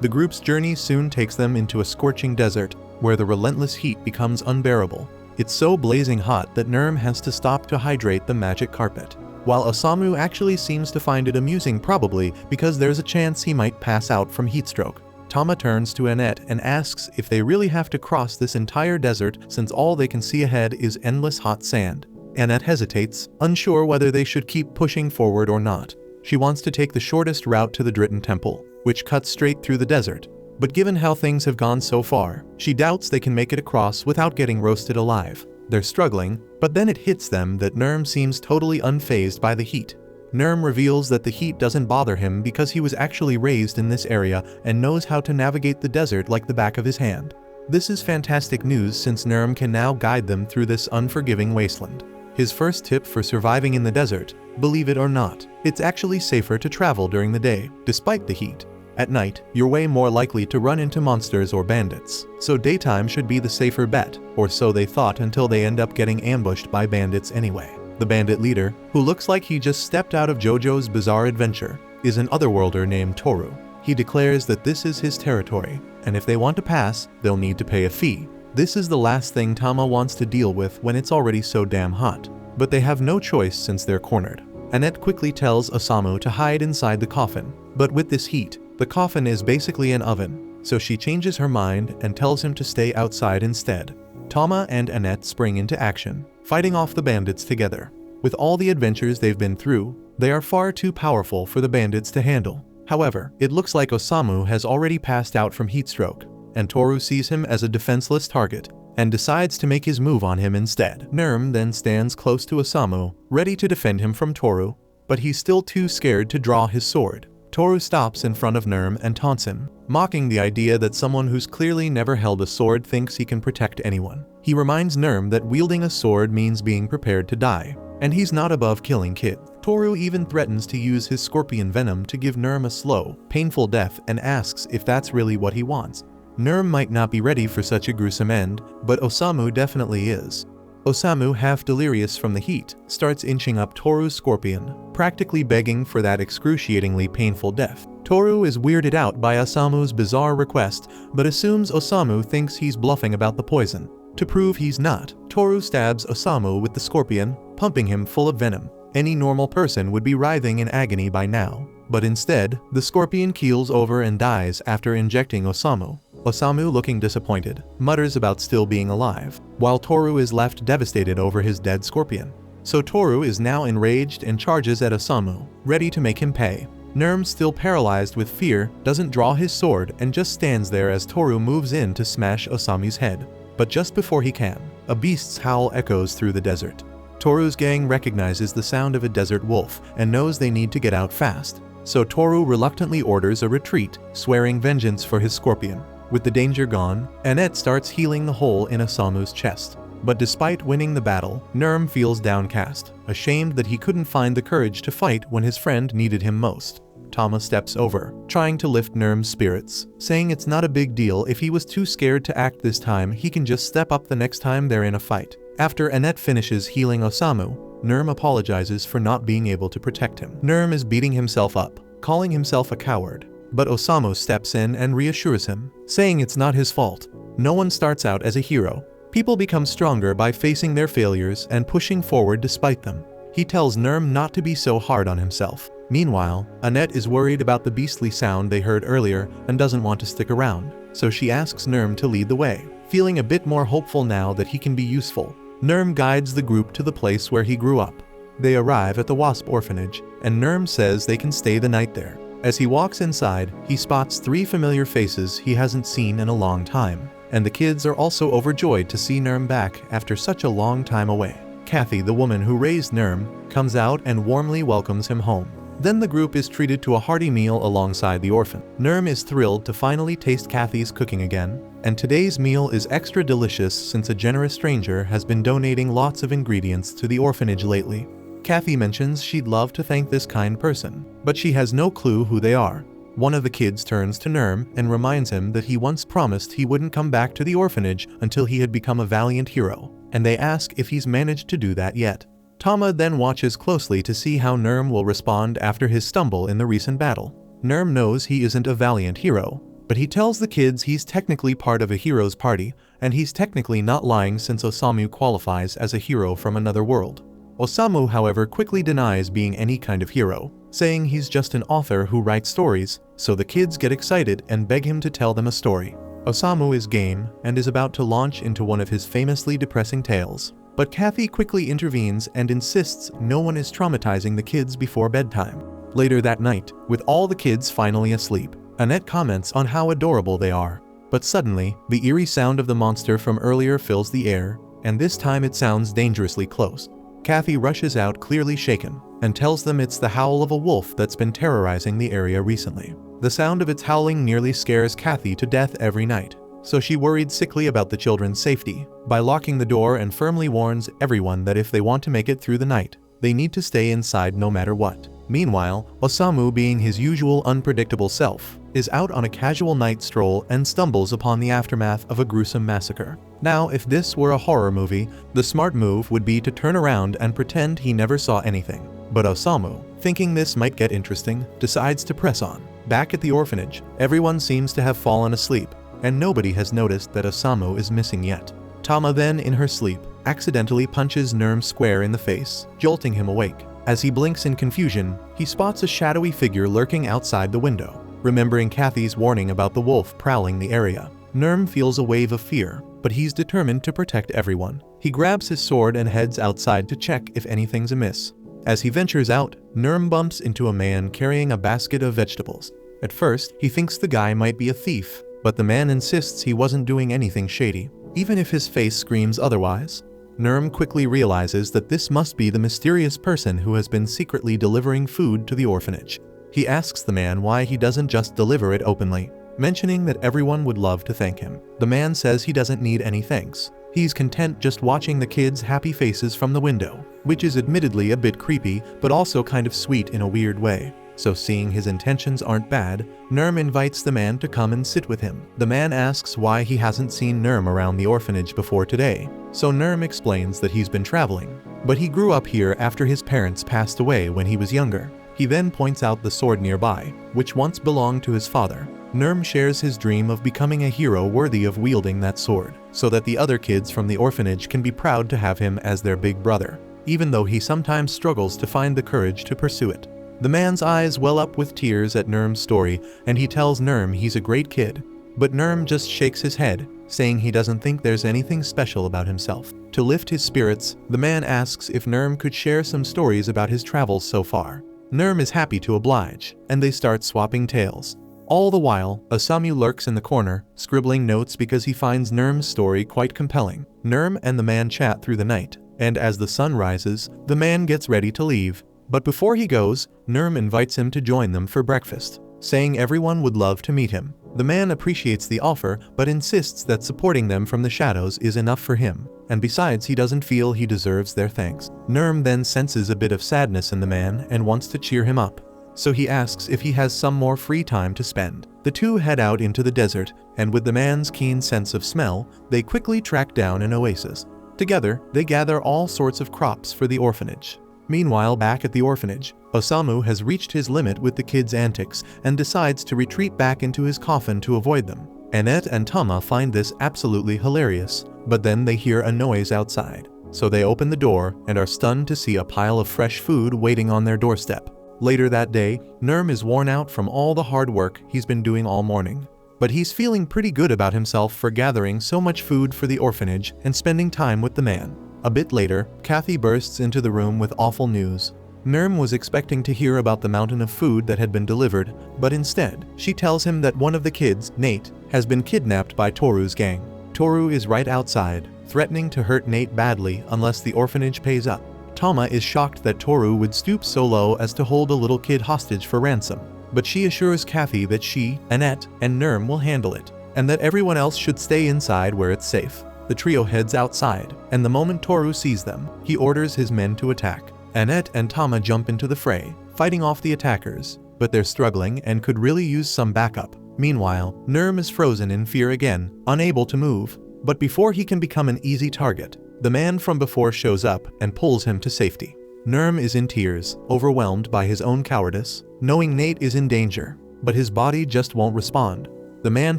The group's journey soon takes them into a scorching desert, where the relentless heat becomes unbearable. It's so blazing hot that Nerm has to stop to hydrate the magic carpet. While Osamu actually seems to find it amusing, probably because there's a chance he might pass out from heatstroke. Tama turns to Annette and asks if they really have to cross this entire desert since all they can see ahead is endless hot sand. Annette hesitates, unsure whether they should keep pushing forward or not. She wants to take the shortest route to the Dritten Temple, which cuts straight through the desert. But given how things have gone so far, she doubts they can make it across without getting roasted alive. They're struggling, but then it hits them that Nerm seems totally unfazed by the heat. Nurm reveals that the heat doesn't bother him because he was actually raised in this area and knows how to navigate the desert like the back of his hand. This is fantastic news since Nurm can now guide them through this unforgiving wasteland. His first tip for surviving in the desert: believe it or not, it's actually safer to travel during the day, despite the heat. At night, you're way more likely to run into monsters or bandits, so daytime should be the safer bet, or so they thought until they end up getting ambushed by bandits anyway. The bandit leader, who looks like he just stepped out of JoJo's Bizarre Adventure, is an otherworlder named Toru. He declares that this is his territory, and if they want to pass, they'll need to pay a fee. This is the last thing Tama wants to deal with when it's already so damn hot. But they have no choice since they're cornered. Annette quickly tells Osamu to hide inside the coffin, but with this heat, the coffin is basically an oven, so she changes her mind and tells him to stay outside instead. Tama and Annette spring into action, fighting off the bandits together. With all the adventures they've been through, they are far too powerful for the bandits to handle. However, it looks like Osamu has already passed out from heatstroke, and Toru sees him as a defenseless target and decides to make his move on him instead. Nurm then stands close to Osamu, ready to defend him from Toru, but he's still too scared to draw his sword. Toru stops in front of Nurm and taunts him, mocking the idea that someone who's clearly never held a sword thinks he can protect anyone. He reminds Nurm that wielding a sword means being prepared to die, and he's not above killing kids. Toru even threatens to use his scorpion venom to give Nurm a slow, painful death and asks if that's really what he wants. Nurm might not be ready for such a gruesome end, but Osamu definitely is. Osamu, half delirious from the heat, starts inching up Toru's scorpion, practically begging for that excruciatingly painful death. Toru is weirded out by Osamu's bizarre request, but assumes Osamu thinks he's bluffing about the poison. To prove he's not, Toru stabs Osamu with the scorpion, pumping him full of venom. Any normal person would be writhing in agony by now, but instead, the scorpion keels over and dies after injecting Osamu. Osamu, looking disappointed, mutters about still being alive, while Toru is left devastated over his dead scorpion. So Toru is now enraged and charges at Osamu, ready to make him pay. Nurm, still paralyzed with fear, doesn't draw his sword and just stands there as Toru moves in to smash Osamu's head. But just before he can, a beast's howl echoes through the desert. Toru's gang recognizes the sound of a desert wolf and knows they need to get out fast. So Toru reluctantly orders a retreat, swearing vengeance for his scorpion. With the danger gone, Annette starts healing the hole in Osamu's chest. But despite winning the battle, Nurm feels downcast, ashamed that he couldn't find the courage to fight when his friend needed him most. Tama steps over, trying to lift Nurm's spirits, saying it's not a big deal if he was too scared to act this time, he can just step up the next time they're in a fight. After Annette finishes healing Osamu, Nurm apologizes for not being able to protect him. Nurm is beating himself up, calling himself a coward. But Osamu steps in and reassures him, saying it's not his fault. No one starts out as a hero. People become stronger by facing their failures and pushing forward despite them. He tells Nurm not to be so hard on himself. Meanwhile, Annette is worried about the beastly sound they heard earlier and doesn't want to stick around, so she asks Nurm to lead the way. Feeling a bit more hopeful now that he can be useful, Nurm guides the group to the place where he grew up. They arrive at the Wasp orphanage, and Nurm says they can stay the night there. As he walks inside, he spots 3 familiar faces he hasn't seen in a long time, and the kids are also overjoyed to see Nurm back after such a long time away. Kathy, the woman who raised Nurm, comes out and warmly welcomes him home. Then the group is treated to a hearty meal alongside the orphan. Nurm is thrilled to finally taste Kathy's cooking again, and today's meal is extra delicious since a generous stranger has been donating lots of ingredients to the orphanage lately. Kathy mentions she'd love to thank this kind person, but she has no clue who they are. One of the kids turns to Nurm and reminds him that he once promised he wouldn't come back to the orphanage until he had become a valiant hero, and they ask if he's managed to do that yet. Tama then watches closely to see how Nurm will respond after his stumble in the recent battle. Nurm knows he isn't a valiant hero, but he tells the kids he's technically part of a hero's party, and he's technically not lying since Osamu qualifies as a hero from another world. Osamu, however, quickly denies being any kind of hero, saying he's just an author who writes stories, so the kids get excited and beg him to tell them a story. Osamu is game and is about to launch into one of his famously depressing tales. But Kathy quickly intervenes and insists no one is traumatizing the kids before bedtime. Later that night, with all the kids finally asleep, Annette comments on how adorable they are. But suddenly, the eerie sound of the monster from earlier fills the air, and this time it sounds dangerously close. Kathy rushes out, clearly shaken. and tells them it's the howl of a wolf that's been terrorizing the area recently. The sound of its howling nearly scares Kathy to death every night, so she worried sickly about the children's safety by locking the door and firmly warns everyone that if they want to make it through the night, they need to stay inside no matter what. Meanwhile, Osamu, being his usual unpredictable self, is out on a casual night stroll and stumbles upon the aftermath of a gruesome massacre. Now, if this were a horror movie, the smart move would be to turn around and pretend he never saw anything. But Osamu, thinking this might get interesting, decides to press on. Back at the orphanage, everyone seems to have fallen asleep, and nobody has noticed that Osamu is missing yet. Tama then, in her sleep, accidentally punches Nurm square in the face, jolting him awake. As he blinks in confusion, he spots a shadowy figure lurking outside the window. Remembering Kathy's warning about the wolf prowling the area, Nurm feels a wave of fear, but he's determined to protect everyone. He grabs his sword and heads outside to check if anything's amiss. As he ventures out, Nurm bumps into a man carrying a basket of vegetables. At first, he thinks the guy might be a thief, but the man insists he wasn't doing anything shady, even if his face screams otherwise. Nurm quickly realizes that this must be the mysterious person who has been secretly delivering food to the orphanage. He asks the man why he doesn't just deliver it openly, mentioning that everyone would love to thank him. The man says he doesn't need any thanks. He's content just watching the kids' happy faces from the window, which is admittedly a bit creepy, but also kind of sweet in a weird way. So seeing his intentions aren't bad, Nurm invites the man to come and sit with him. The man asks why he hasn't seen Nurm around the orphanage before today, so Nurm explains that he's been traveling, but he grew up here after his parents passed away when he was younger. He then points out the sword nearby, which once belonged to his father. Nurm shares his dream of becoming a hero worthy of wielding that sword, so that the other kids from the orphanage can be proud to have him as their big brother, even though he sometimes struggles to find the courage to pursue it. The man's eyes well up with tears at Nurm's story, and he tells Nurm he's a great kid, but Nurm just shakes his head, saying he doesn't think there's anything special about himself. To lift his spirits, the man asks if Nurm could share some stories about his travels so far. Nurm is happy to oblige, and they start swapping tales. All the while, Osamu lurks in the corner, scribbling notes because he finds Nurm's story quite compelling. Nurm and the man chat through the night, and as the sun rises, the man gets ready to leave. But before he goes, Nurm invites him to join them for breakfast, saying everyone would love to meet him. The man appreciates the offer, but insists that supporting them from the shadows is enough for him, and besides he doesn't feel he deserves their thanks. Nurm then senses a bit of sadness in the man and wants to cheer him up, so he asks if he has some more free time to spend. The two head out into the desert, and with the man's keen sense of smell, they quickly track down an oasis. Together, they gather all sorts of crops for the orphanage. Meanwhile, back at the orphanage, Osamu has reached his limit with the kids' antics and decides to retreat back into his coffin to avoid them. Annette and Tama find this absolutely hilarious, but then they hear a noise outside. So they open the door and are stunned to see a pile of fresh food waiting on their doorstep. Later that day, Nurm is worn out from all the hard work he's been doing all morning, but he's feeling pretty good about himself for gathering so much food for the orphanage and spending time with the man. A bit later, Kathy bursts into the room with awful news. Nurm was expecting to hear about the mountain of food that had been delivered, but instead, she tells him that one of the kids, Nate, has been kidnapped by Toru's gang. Toru is right outside, threatening to hurt Nate badly unless the orphanage pays up. Tama is shocked that Toru would stoop so low as to hold a little kid hostage for ransom, but she assures Kathy that she, Annette, and Nurm will handle it, and that everyone else should stay inside where it's safe. The trio heads outside, and the moment Toru sees them, he orders his men to attack. Annette and Tama jump into the fray, fighting off the attackers, but they're struggling and could really use some backup. Meanwhile, Nurm is frozen in fear again, unable to move, but before he can become an easy target, the man from before shows up and pulls him to safety. Nurm is in tears, overwhelmed by his own cowardice, knowing Nate is in danger, but his body just won't respond. The man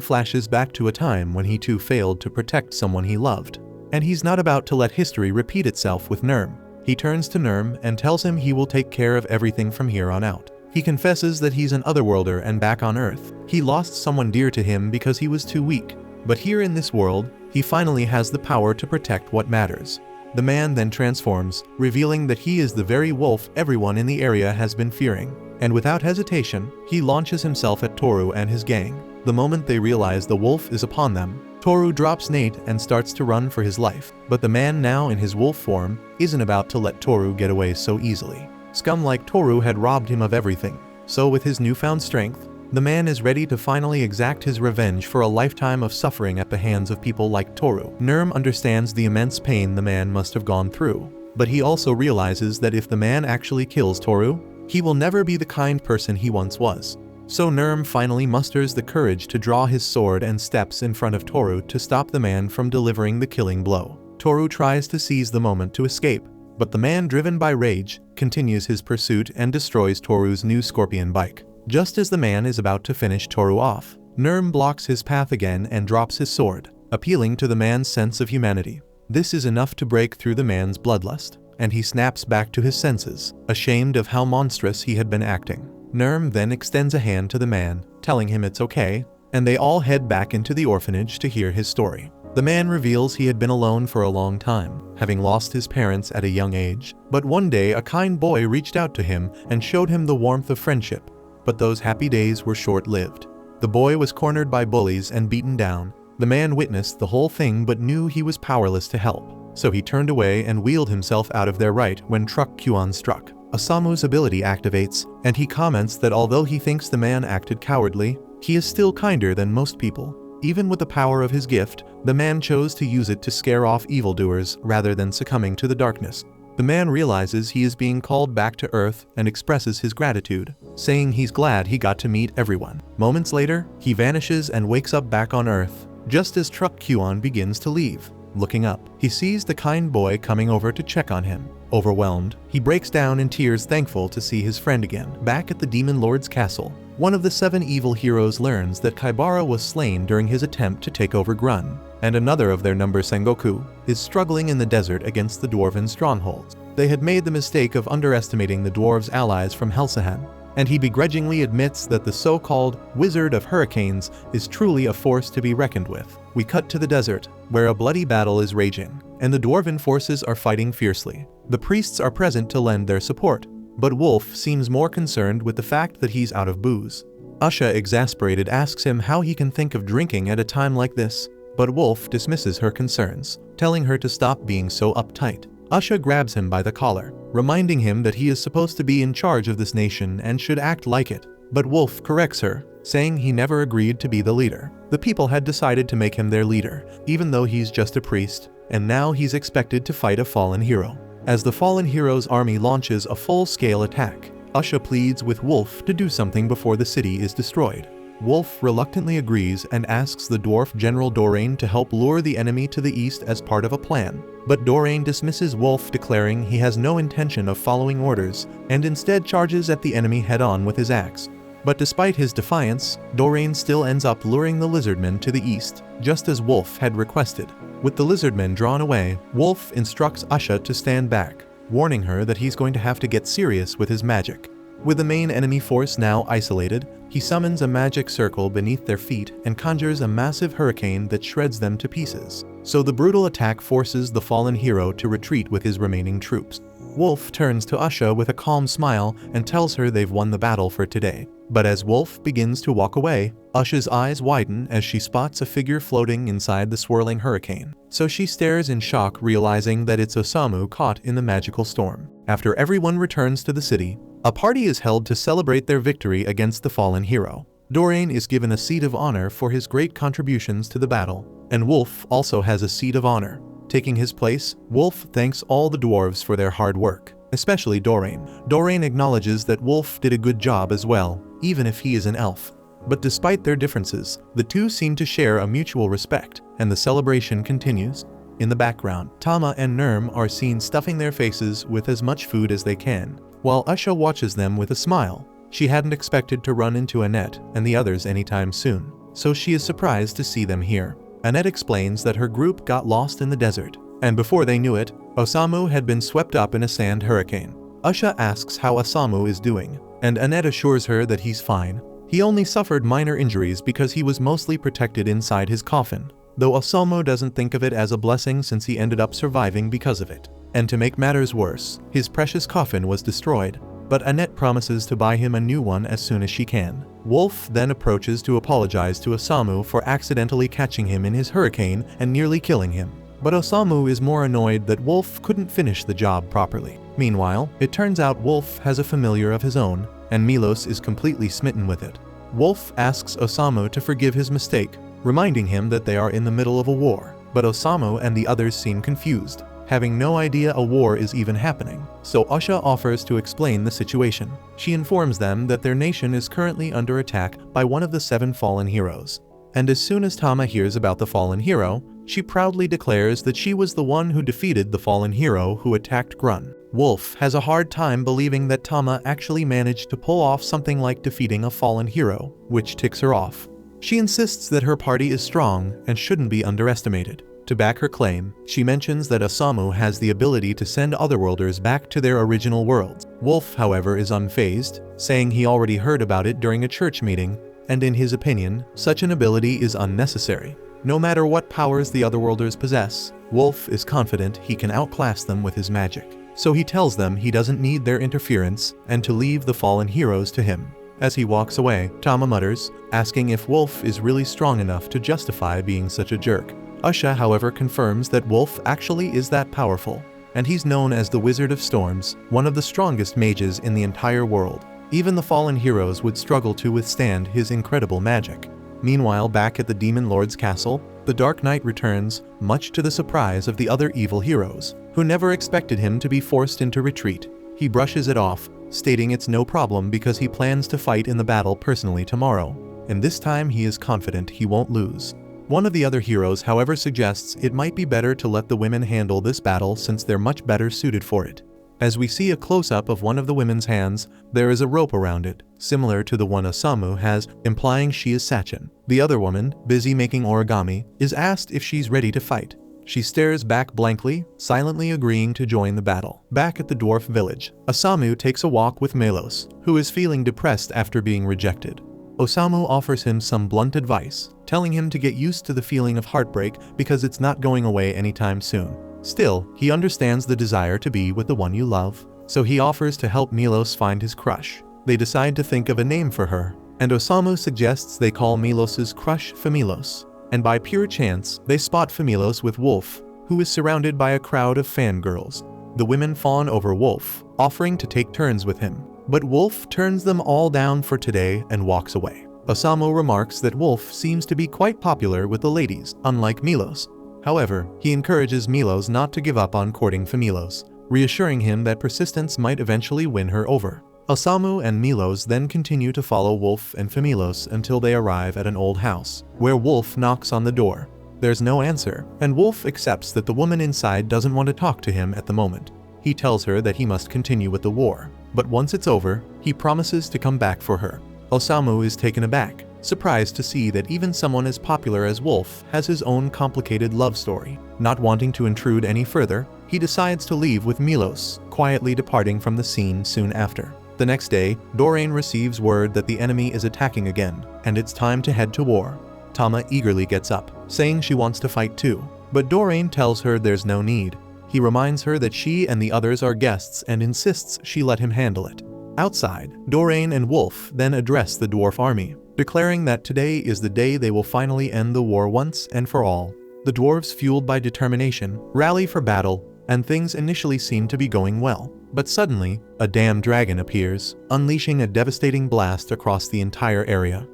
flashes back to a time when he too failed to protect someone he loved, and he's not about to let history repeat itself with Nurm. He turns to Nurm and tells him he will take care of everything from here on out. He confesses that he's an otherworlder and back on Earth. He lost someone dear to him because he was too weak, but here in this world, he finally has the power to protect what matters. The man then transforms, revealing that he is the very wolf everyone in the area has been fearing, and without hesitation, he launches himself at Toru and his gang. The moment they realize the wolf is upon them, Toru drops Nate and starts to run for his life, but the man now in his wolf form isn't about to let Toru get away so easily. Scum like Toru had robbed him of everything. So with his newfound strength, the man is ready to finally exact his revenge for a lifetime of suffering at the hands of people like Toru. Nurm understands the immense pain the man must have gone through, but he also realizes that if the man actually kills Toru, he will never be the kind person he once was. So Nurm finally musters the courage to draw his sword and steps in front of Toru to stop the man from delivering the killing blow. Toru tries to seize the moment to escape, but the man, driven by rage, continues his pursuit and destroys Toru's new scorpion bike. Just as the man is about to finish Toru off, Nurm blocks his path again and drops his sword, appealing to the man's sense of humanity. This is enough to break through the man's bloodlust, and he snaps back to his senses, ashamed of how monstrous he had been acting. Nurm then extends a hand to the man, telling him it's okay, and they all head back into the orphanage to hear his story. The man reveals he had been alone for a long time, having lost his parents at a young age, but one day a kind boy reached out to him and showed him the warmth of friendship. But those happy days were short-lived. The boy was cornered by bullies and beaten down. The man witnessed the whole thing but knew he was powerless to help, so he turned away and wheeled himself out of their right when Truck Kuon struck. Osamu's ability activates, and he comments that although he thinks the man acted cowardly, he is still kinder than most people. Even with the power of his gift, the man chose to use it to scare off evildoers rather than succumbing to the darkness. The man realizes he is being called back to Earth and expresses his gratitude, saying he's glad he got to meet everyone. Moments later, he vanishes and wakes up back on Earth, just as Truck Kuon begins to leave. Looking up, he sees the kind boy coming over to check on him. Overwhelmed, he breaks down in tears, thankful to see his friend again. Back at the Demon Lord's castle, one of the 7 evil heroes learns that Kaibara was slain during his attempt to take over Grun, and another of their number, Sengoku, is struggling in the desert against the dwarven strongholds. They had made the mistake of underestimating the dwarves' allies from Helsahan, and he begrudgingly admits that the so-called Wizard of Hurricanes is truly a force to be reckoned with. We cut to the desert, where a bloody battle is raging, and the dwarven forces are fighting fiercely. The priests are present to lend their support, but Wolf seems more concerned with the fact that he's out of booze. Usha, exasperated, asks him how he can think of drinking at a time like this, but Wolf dismisses her concerns, telling her to stop being so uptight. Usha grabs him by the collar, reminding him that he is supposed to be in charge of this nation and should act like it, but Wolf corrects her, saying he never agreed to be the leader. The people had decided to make him their leader, even though he's just a priest, and now he's expected to fight a fallen hero. As the fallen hero's army launches a full-scale attack, Usha pleads with Wolf to do something before the city is destroyed. Wolf reluctantly agrees and asks the dwarf General Doraine to help lure the enemy to the east as part of a plan. But Doraine dismisses Wolf, declaring he has no intention of following orders, and instead charges at the enemy head-on with his axe. But despite his defiance, Doraine still ends up luring the lizardmen to the east, just as Wolf had requested. With the lizardmen drawn away, Wolf instructs Usha to stand back, warning her that he's going to have to get serious with his magic. With the main enemy force now isolated, he summons a magic circle beneath their feet and conjures a massive hurricane that shreds them to pieces. So the brutal attack forces the fallen hero to retreat with his remaining troops. Wolf turns to Usha with a calm smile and tells her they've won the battle for today. But as Wolf begins to walk away, Usha's eyes widen as she spots a figure floating inside the swirling hurricane. So she stares in shock, realizing that it's Osamu caught in the magical storm. After everyone returns to the city, a party is held to celebrate their victory against the fallen hero. Doraine is given a seat of honor for his great contributions to the battle, and Wolf also has a seat of honor. Taking his place, Wolf thanks all the dwarves for their hard work, especially Doraine. Doraine acknowledges that Wolf did a good job as well, even if he is an elf. But despite their differences, the two seem to share a mutual respect, and the celebration continues. In the background, Tama and Nurm are seen stuffing their faces with as much food as they can, while Usha watches them with a smile. She hadn't expected to run into Annette and the others anytime soon, so she is surprised to see them here. Annette explains that her group got lost in the desert, and before they knew it, Osamu had been swept up in a sand hurricane. Usha asks how Osamu is doing, and Annette assures her that he's fine. He only suffered minor injuries because he was mostly protected inside his coffin, though Osamu doesn't think of it as a blessing since he ended up surviving because of it. And to make matters worse, his precious coffin was destroyed, but Annette promises to buy him a new one as soon as she can. Wolf then approaches to apologize to Osamu for accidentally catching him in his hurricane and nearly killing him. But Osamu is more annoyed that Wolf couldn't finish the job properly. Meanwhile, it turns out Wolf has a familiar of his own, and Milos is completely smitten with it. Wolf asks Osamu to forgive his mistake, reminding him that they are in the middle of a war. But Osamu and the others seem confused, having no idea a war is even happening. So Usha offers to explain the situation. She informs them that their nation is currently under attack by one of the 7 fallen heroes. And as soon as Tama hears about the fallen hero, she proudly declares that she was the one who defeated the fallen hero who attacked Grun. Wolf has a hard time believing that Tama actually managed to pull off something like defeating a fallen hero, which ticks her off. She insists that her party is strong and shouldn't be underestimated. To back her claim, she mentions that Osamu has the ability to send otherworlders back to their original worlds. Wolf, however, is unfazed, saying he already heard about it during a church meeting, and in his opinion, such an ability is unnecessary. No matter what powers the otherworlders possess, Wolf is confident he can outclass them with his magic. So he tells them he doesn't need their interference and to leave the fallen heroes to him. As he walks away, Tama mutters, asking if Wolf is really strong enough to justify being such a jerk. Usha, however, confirms that Wolf actually is that powerful, and he's known as the Wizard of Storms, one of the strongest mages in the entire world. Even the fallen heroes would struggle to withstand his incredible magic. Meanwhile, back at the Demon Lord's castle, the Dark Knight returns, much to the surprise of the other evil heroes, who never expected him to be forced into retreat. He brushes it off, stating it's no problem because he plans to fight in the battle personally tomorrow, and this time he is confident he won't lose. One of the other heroes, however, suggests it might be better to let the women handle this battle since they're much better suited for it. As we see a close-up of one of the women's hands, there is a rope around it, similar to the one Osamu has, implying she is Sachin. The other woman, busy making origami, is asked if she's ready to fight. She stares back blankly, silently agreeing to join the battle. Back at the dwarf village, Osamu takes a walk with Melos, who is feeling depressed after being rejected. Osamu offers him some blunt advice, telling him to get used to the feeling of heartbreak because it's not going away anytime soon. Still, he understands the desire to be with the one you love, so he offers to help Melos find his crush. They decide to think of a name for her, and Osamu suggests they call Melos's crush Familos. And by pure chance, they spot Familos with Wolf, who is surrounded by a crowd of fangirls. The women fawn over Wolf, offering to take turns with him, but Wolf turns them all down for today and walks away. Osamu remarks that Wolf seems to be quite popular with the ladies, unlike Melos. However, he encourages Melos not to give up on courting Familos, reassuring him that persistence might eventually win her over. Osamu and Melos then continue to follow Wolf and Familos until they arrive at an old house, where Wolf knocks on the door. There's no answer, and Wolf accepts that the woman inside doesn't want to talk to him at the moment. He tells her that he must continue with the war, but once it's over, he promises to come back for her. Osamu is taken aback, surprised to see that even someone as popular as Wolf has his own complicated love story. Not wanting to intrude any further, he decides to leave with Melos, quietly departing from the scene soon after. The next day, Doreen receives word that the enemy is attacking again, and it's time to head to war. Tama eagerly gets up, saying she wants to fight too, but Doreen tells her there's no need. He reminds her that she and the others are guests and insists she let him handle it. Outside, Doreen and Wolf then address the dwarf army, declaring that today is the day they will finally end the war once and for all. The dwarves, fueled by determination, rally for battle, and things initially seem to be going well. But suddenly, a damn dragon appears, unleashing a devastating blast across the entire area.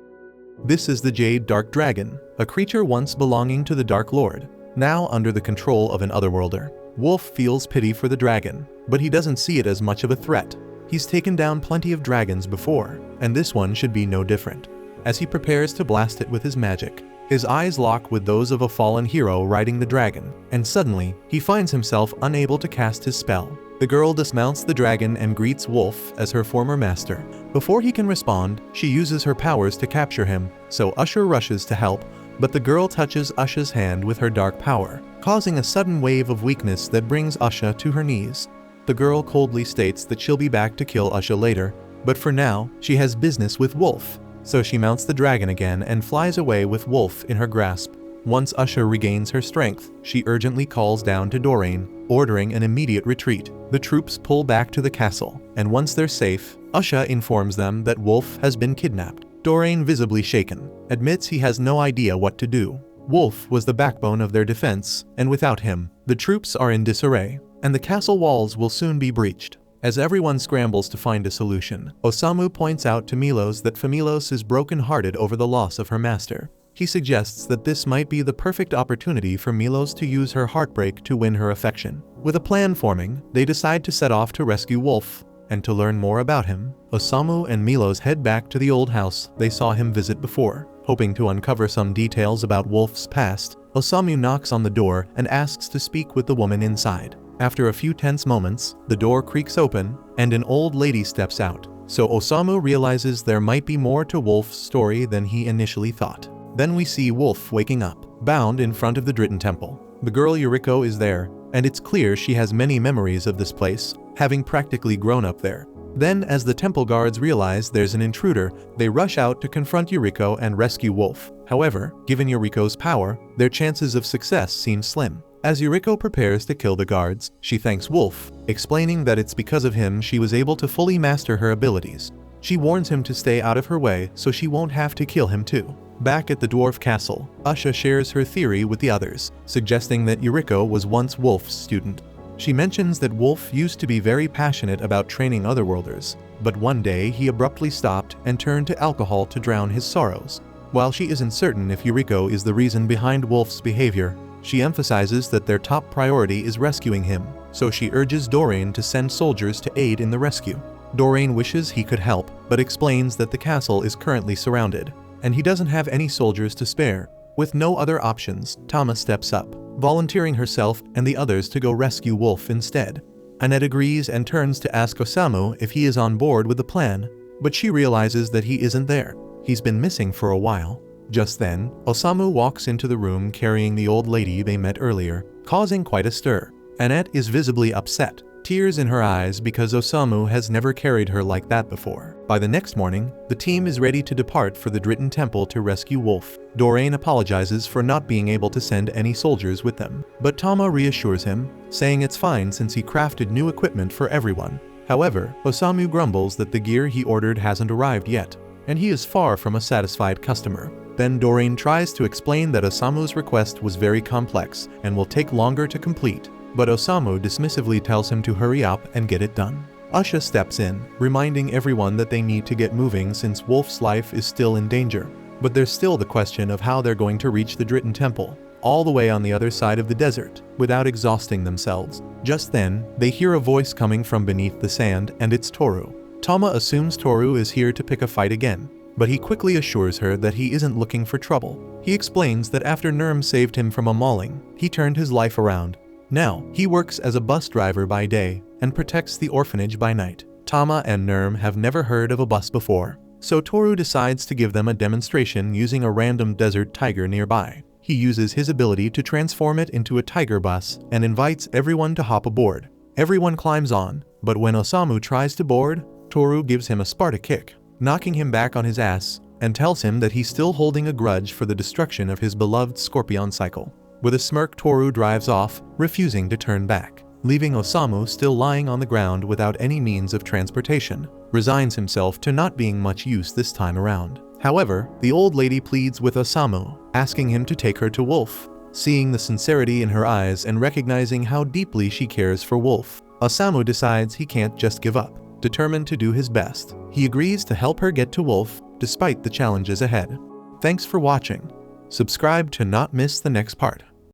This is the Jade Dark Dragon, a creature once belonging to the Dark Lord, now under the control of an otherworlder. Wolf feels pity for the dragon, but he doesn't see it as much of a threat. He's taken down plenty of dragons before, and this one should be no different. As he prepares to blast it with his magic, his eyes lock with those of a fallen hero riding the dragon, and suddenly, he finds himself unable to cast his spell. The girl dismounts the dragon and greets Wolf as her former master. Before he can respond, she uses her powers to capture him, so Usher rushes to help, but the girl touches Usha's hand with her dark power, causing a sudden wave of weakness that brings Usha to her knees. The girl coldly states that she'll be back to kill Usha later, but for now, she has business with Wolf, so she mounts the dragon again and flies away with Wolf in her grasp. Once Usha regains her strength, she urgently calls down to Doreen, ordering an immediate retreat. The troops pull back to the castle, and once they're safe, Usha informs them that Wolf has been kidnapped. Doreen, visibly shaken, admits he has no idea what to do. Wolf was the backbone of their defense, and without him, the troops are in disarray, and the castle walls will soon be breached. As everyone scrambles to find a solution, Osamu points out to Milos that Familos is broken-hearted over the loss of her master. He suggests that this might be the perfect opportunity for Milos to use her heartbreak to win her affection. With a plan forming, they decide to set off to rescue Wolf, and to learn more about him, Osamu and Milos head back to the old house they saw him visit before. Hoping to uncover some details about Wolf's past, Osamu knocks on the door and asks to speak with the woman inside. After a few tense moments, the door creaks open, and an old lady steps out. So Osamu realizes there might be more to Wolf's story than he initially thought. Then we see Wolf waking up, bound in front of the Dritten Temple. The girl Yuriko is there, and it's clear she has many memories of this place, having practically grown up there. Then, as the temple guards realize there's an intruder, they rush out to confront Yuriko and rescue Wolf. However, given Yuriko's power, their chances of success seem slim. As Yuriko prepares to kill the guards, she thanks Wolf, explaining that it's because of him she was able to fully master her abilities. She warns him to stay out of her way so she won't have to kill him too. Back at the dwarf castle, Usha shares her theory with the others, suggesting that Yuriko was once Wolf's student. She mentions that Wolf used to be very passionate about training otherworlders, but one day he abruptly stopped and turned to alcohol to drown his sorrows. While she isn't certain if Yuriko is the reason behind Wolf's behavior, she emphasizes that their top priority is rescuing him, so she urges Doreen to send soldiers to aid in the rescue. Doreen wishes he could help, but explains that the castle is currently surrounded, and he doesn't have any soldiers to spare. With no other options, Tama steps up, volunteering herself and the others to go rescue Wolf instead. Annette agrees and turns to ask Osamu if he is on board with the plan, but she realizes that he isn't there. He's been missing for a while. Just then, Osamu walks into the room carrying the old lady they met earlier, causing quite a stir. Annette is visibly upset, tears in her eyes because Osamu has never carried her like that before. By the next morning, the team is ready to depart for the Dritten Temple to rescue Wolf. Doreen apologizes for not being able to send any soldiers with them, but Tama reassures him, saying it's fine since he crafted new equipment for everyone. However, Osamu grumbles that the gear he ordered hasn't arrived yet, and he is far from a satisfied customer. Then Doreen tries to explain that Osamu's request was very complex and will take longer to complete, but Osamu dismissively tells him to hurry up and get it done. Usha steps in, reminding everyone that they need to get moving since Wolf's life is still in danger. But there's still the question of how they're going to reach the Dritten Temple, all the way on the other side of the desert, without exhausting themselves. Just then, they hear a voice coming from beneath the sand, and it's Toru. Tama assumes Toru is here to pick a fight again, but he quickly assures her that he isn't looking for trouble. He explains that after Nurm saved him from a mauling, he turned his life around. Now, he works as a bus driver by day and protects the orphanage by night. Tama and Nurm have never heard of a bus before, so Toru decides to give them a demonstration using a random desert tiger nearby. He uses his ability to transform it into a tiger bus and invites everyone to hop aboard. Everyone climbs on, but when Osamu tries to board, Toru gives him a Sparta kick, knocking him back on his ass, and tells him that he's still holding a grudge for the destruction of his beloved Scorpion cycle. With a smirk, Toru drives off, refusing to turn back, leaving Osamu still lying on the ground without any means of transportation. Resigns himself to not being much use this time around. However, the old lady pleads with Osamu, asking him to take her to Wolf. Seeing the sincerity in her eyes and recognizing how deeply she cares for Wolf, Osamu decides he can't just give up. Determined to do his best, he agrees to help her get to Wolf, despite the challenges ahead. Thanks for watching. Subscribe to not miss the next part.